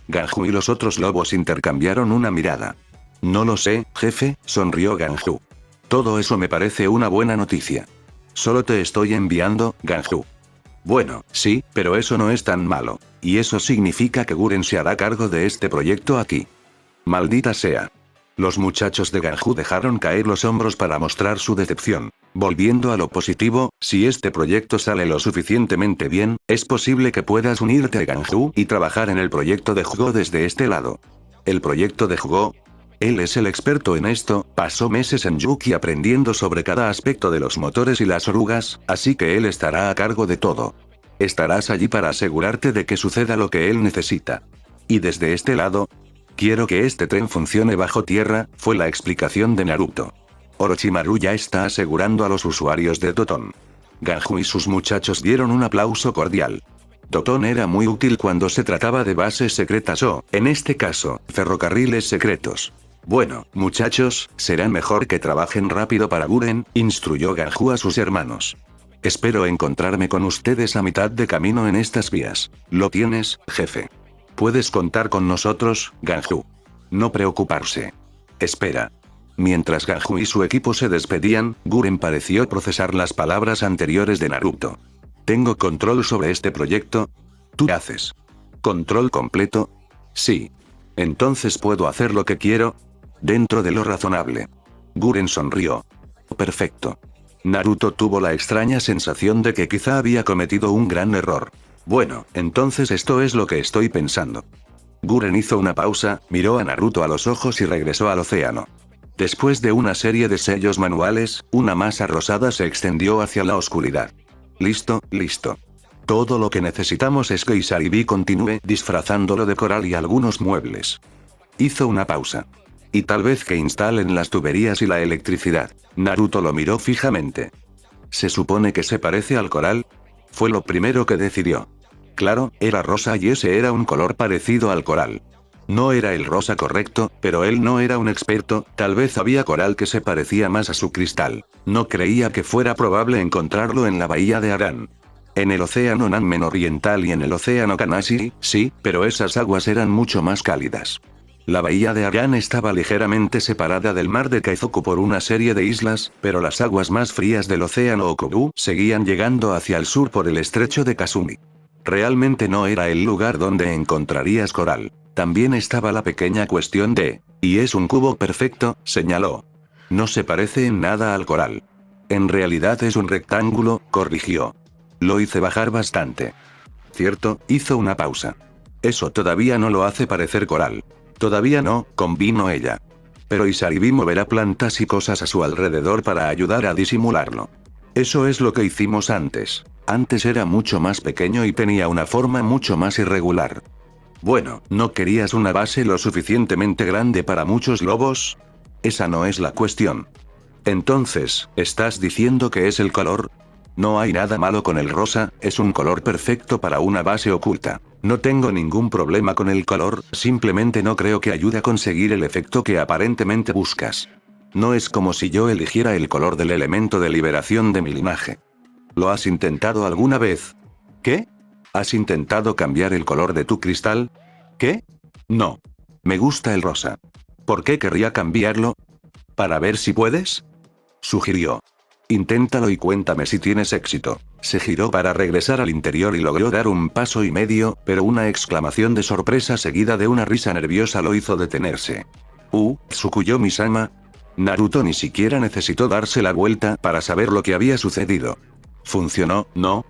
Ganju y los otros lobos intercambiaron una mirada. No lo sé, jefe, sonrió Ganju. Todo eso me parece una buena noticia. Solo te estoy enviando, Ganju. Bueno, sí, pero eso no es tan malo. Y eso significa que Guren se hará cargo de este proyecto aquí. Maldita sea. Los muchachos de Ganju dejaron caer los hombros para mostrar su decepción. Volviendo a lo positivo, si este proyecto sale lo suficientemente bien, es posible que puedas unirte a Ganju y trabajar en el proyecto de Jugo desde este lado. ¿El proyecto de Jugo? Él es el experto en esto, pasó meses en Yuki aprendiendo sobre cada aspecto de los motores y las orugas, así que él estará a cargo de todo. Estarás allí para asegurarte de que suceda lo que él necesita. Y desde este lado, quiero que este tren funcione bajo tierra, fue la explicación de Naruto. Orochimaru ya está asegurando a los usuarios de Doton. Ganju y sus muchachos dieron un aplauso cordial. Doton era muy útil cuando se trataba de bases secretas o, en este caso, ferrocarriles secretos. Bueno, muchachos, será mejor que trabajen rápido para Guren, instruyó Ganju a sus hermanos. Espero encontrarme con ustedes a mitad de camino en estas vías. ¿Lo tienes, jefe? Puedes contar con nosotros, Ganju. No preocuparse. Espera. Mientras Ganju y su equipo se despedían, Guren pareció procesar las palabras anteriores de Naruto. ¿Tengo control sobre este proyecto? ¿Tú haces? ¿Control completo? Sí. ¿Entonces puedo hacer lo que quiero? Dentro de lo razonable. Guren sonrió. Perfecto. Naruto tuvo la extraña sensación de que quizá había cometido un gran error. Bueno, entonces esto es lo que estoy pensando. Guren hizo una pausa, miró a Naruto a los ojos y regresó al océano. Después de una serie de sellos manuales, una masa rosada se extendió hacia la oscuridad. Listo, listo. Todo lo que necesitamos es que Isaribi continúe disfrazándolo de coral y algunos muebles. Hizo una pausa. Y tal vez que instalen las tuberías y la electricidad. Naruto lo miró fijamente. ¿Se supone que se parece al coral? Fue lo primero que decidió. Claro, era rosa y ese era un color parecido al coral. No era el rosa correcto, pero él no era un experto, tal vez había coral que se parecía más a su cristal. No creía que fuera probable encontrarlo en la bahía de Aran. En el océano Nanmen Oriental y en el océano Kanashi, sí, pero esas aguas eran mucho más cálidas. La bahía de Aran estaba ligeramente separada del mar de Kaizoku por una serie de islas, pero las aguas más frías del océano Okubu seguían llegando hacia el sur por el estrecho de Kasumi. Realmente no era el lugar donde encontrarías coral. También estaba la pequeña cuestión de, y es un cubo perfecto, señaló. No se parece en nada al coral. En realidad es un rectángulo, corrigió. Lo hice bajar bastante. Cierto, hizo una pausa. Eso todavía no lo hace parecer coral. Todavía no, convino ella. Pero Isaribi moverá plantas y cosas a su alrededor para ayudar a disimularlo. Eso es lo que hicimos antes. Antes era mucho más pequeño y tenía una forma mucho más irregular. Bueno, ¿no querías una base lo suficientemente grande para muchos lobos? Esa no es la cuestión. Entonces, ¿estás diciendo que es el color? No hay nada malo con el rosa, es un color perfecto para una base oculta. No tengo ningún problema con el color, simplemente no creo que ayude a conseguir el efecto que aparentemente buscas. No es como si yo eligiera el color del elemento de liberación de mi linaje. ¿Lo has intentado alguna vez? ¿Qué? ¿Has intentado cambiar el color de tu cristal? ¿Qué? No. Me gusta el rosa. ¿Por qué querría cambiarlo? ¿Para ver si puedes? Sugirió. Inténtalo y cuéntame si tienes éxito. Se giró para regresar al interior y logró dar un paso y medio, pero una exclamación de sorpresa seguida de una risa nerviosa lo hizo detenerse. Tsukuyomi-sama. Naruto ni siquiera necesitó darse la vuelta para saber lo que había sucedido. ¿Funcionó, no?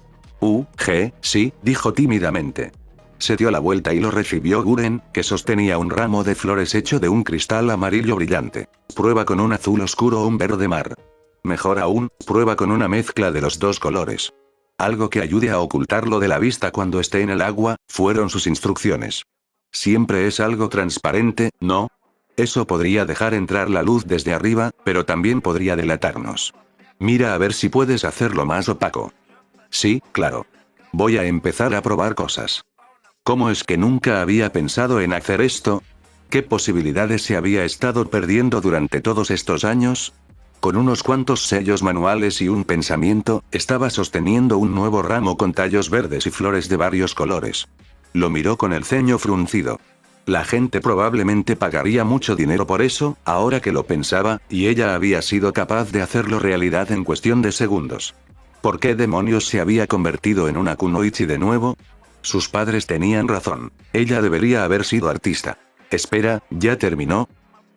Sí, dijo tímidamente. Se dio la vuelta y lo recibió Guren, que sostenía un ramo de flores hecho de un cristal amarillo brillante. Prueba con un azul oscuro o un verde mar. Mejor aún, prueba con una mezcla de los dos colores. Algo que ayude a ocultarlo de la vista cuando esté en el agua, fueron sus instrucciones. Siempre es algo transparente, ¿no? Eso podría dejar entrar la luz desde arriba, pero también podría delatarnos. Mira a ver si puedes hacerlo más opaco. Sí, claro. Voy a empezar a probar cosas. ¿Cómo es que nunca había pensado en hacer esto? ¿Qué posibilidades se había estado perdiendo durante todos estos años? Con unos cuantos sellos manuales y un pensamiento, estaba sosteniendo un nuevo ramo con tallos verdes y flores de varios colores. Lo miró con el ceño fruncido. La gente probablemente pagaría mucho dinero por eso, ahora que lo pensaba, y ella había sido capaz de hacerlo realidad en cuestión de segundos. ¿Por qué demonios se había convertido en una kunoichi de nuevo? Sus padres tenían razón. Ella debería haber sido artista. Espera, ¿ya terminó?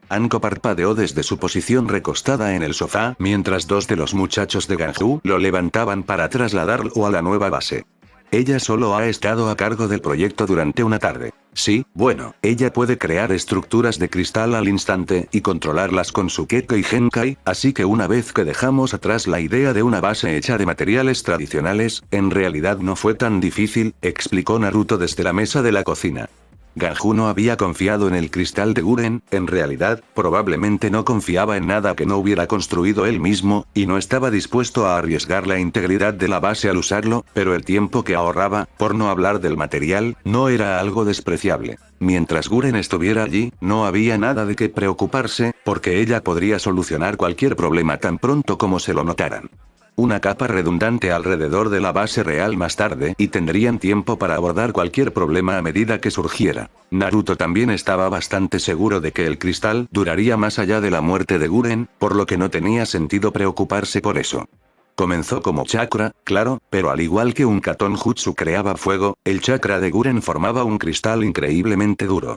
Anko parpadeó desde su posición recostada en el sofá mientras dos de los muchachos de Ganju lo levantaban para trasladarlo a la nueva base. Ella solo ha estado a cargo del proyecto durante una tarde. Sí, bueno, ella puede crear estructuras de cristal al instante y controlarlas con su Kekkei Genkai, así que una vez que dejamos atrás la idea de una base hecha de materiales tradicionales, en realidad no fue tan difícil, explicó Naruto desde la mesa de la cocina. Ganju no había confiado en el cristal de Guren, en realidad, probablemente no confiaba en nada que no hubiera construido él mismo, y no estaba dispuesto a arriesgar la integridad de la base al usarlo, pero el tiempo que ahorraba, por no hablar del material, no era algo despreciable. Mientras Guren estuviera allí, no había nada de qué preocuparse, porque ella podría solucionar cualquier problema tan pronto como se lo notaran. Una capa redundante alrededor de la base real más tarde y tendrían tiempo para abordar cualquier problema a medida que surgiera. Naruto también estaba bastante seguro de que el cristal duraría más allá de la muerte de Guren, por lo que no tenía sentido preocuparse por eso. Comenzó como chakra, claro, pero al igual que un Katon Jutsu creaba fuego, el chakra de Guren formaba un cristal increíblemente duro.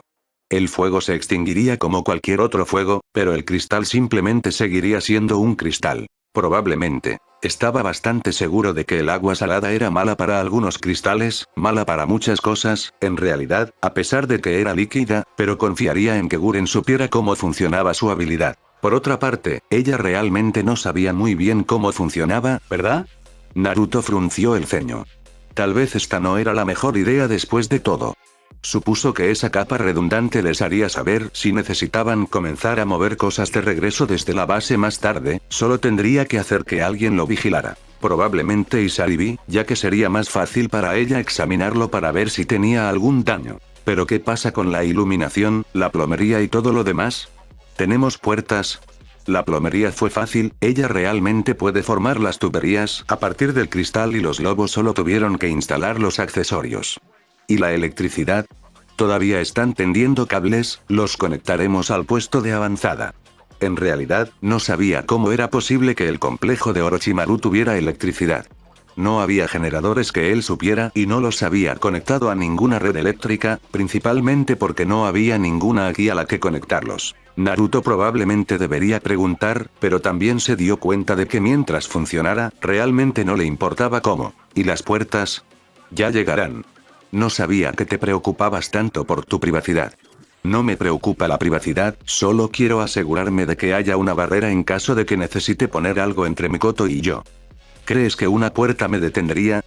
El fuego se extinguiría como cualquier otro fuego, pero el cristal simplemente seguiría siendo un cristal. Probablemente. Estaba bastante seguro de que el agua salada era mala para algunos cristales, mala para muchas cosas, en realidad, a pesar de que era líquida, pero confiaría en que Guren supiera cómo funcionaba su habilidad. Por otra parte, ella realmente no sabía muy bien cómo funcionaba, ¿verdad? Naruto frunció el ceño. Tal vez esta no era la mejor idea después de todo. Supuso que esa capa redundante les haría saber si necesitaban comenzar a mover cosas de regreso desde la base más tarde, solo tendría que hacer que alguien lo vigilara. Probablemente Isaribi, ya que sería más fácil para ella examinarlo para ver si tenía algún daño. Pero ¿qué pasa con la iluminación, la plomería y todo lo demás? ¿Tenemos puertas? La plomería fue fácil, ella realmente puede formar las tuberías a partir del cristal y los lobos solo tuvieron que instalar los accesorios. ¿Y la electricidad? Todavía están tendiendo cables, los conectaremos al puesto de avanzada. En realidad, no sabía cómo era posible que el complejo de Orochimaru tuviera electricidad. No había generadores que él supiera y no los había conectado a ninguna red eléctrica, principalmente porque no había ninguna aquí a la que conectarlos. Naruto probablemente debería preguntar, pero también se dio cuenta de que mientras funcionara, realmente no le importaba cómo. ¿Y las puertas? Ya llegarán. No sabía que te preocupabas tanto por tu privacidad. No me preocupa la privacidad, solo quiero asegurarme de que haya una barrera en caso de que necesite poner algo entre Mikoto y yo. ¿Crees que una puerta me detendría?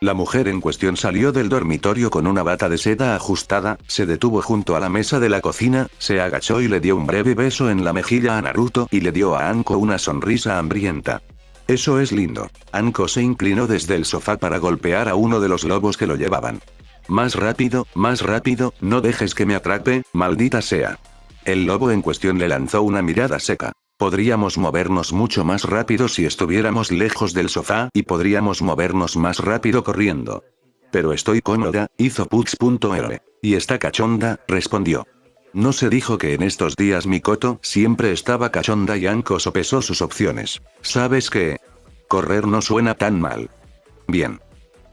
La mujer en cuestión salió del dormitorio con una bata de seda ajustada, se detuvo junto a la mesa de la cocina, se agachó y le dio un breve beso en la mejilla a Naruto y le dio a Anko una sonrisa hambrienta. Eso es lindo. Anko se inclinó desde el sofá para golpear a uno de los lobos que lo llevaban. Más rápido, no dejes que me atrape, maldita sea. El lobo en cuestión le lanzó una mirada seca. Podríamos movernos mucho más rápido si estuviéramos lejos del sofá y podríamos movernos más rápido corriendo. Pero estoy cómoda, hizo Pux.r. Y está cachonda, respondió. No se dijo que en estos días Mikoto siempre estaba cachonda y Anko sopesó sus opciones. ¿Sabes qué? Correr no suena tan mal. Bien.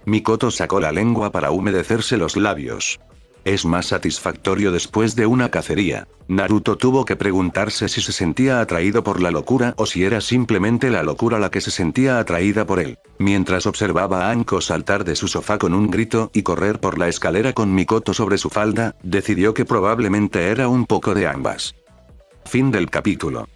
Mikoto sacó la lengua para humedecerse los labios. Es más satisfactorio después de una cacería. Naruto tuvo que preguntarse si se sentía atraído por la locura o si era simplemente la locura la que se sentía atraída por él. Mientras observaba a Anko saltar de su sofá con un grito y correr por la escalera con Mikoto sobre su falda, decidió que probablemente era un poco de ambas. Fin del capítulo.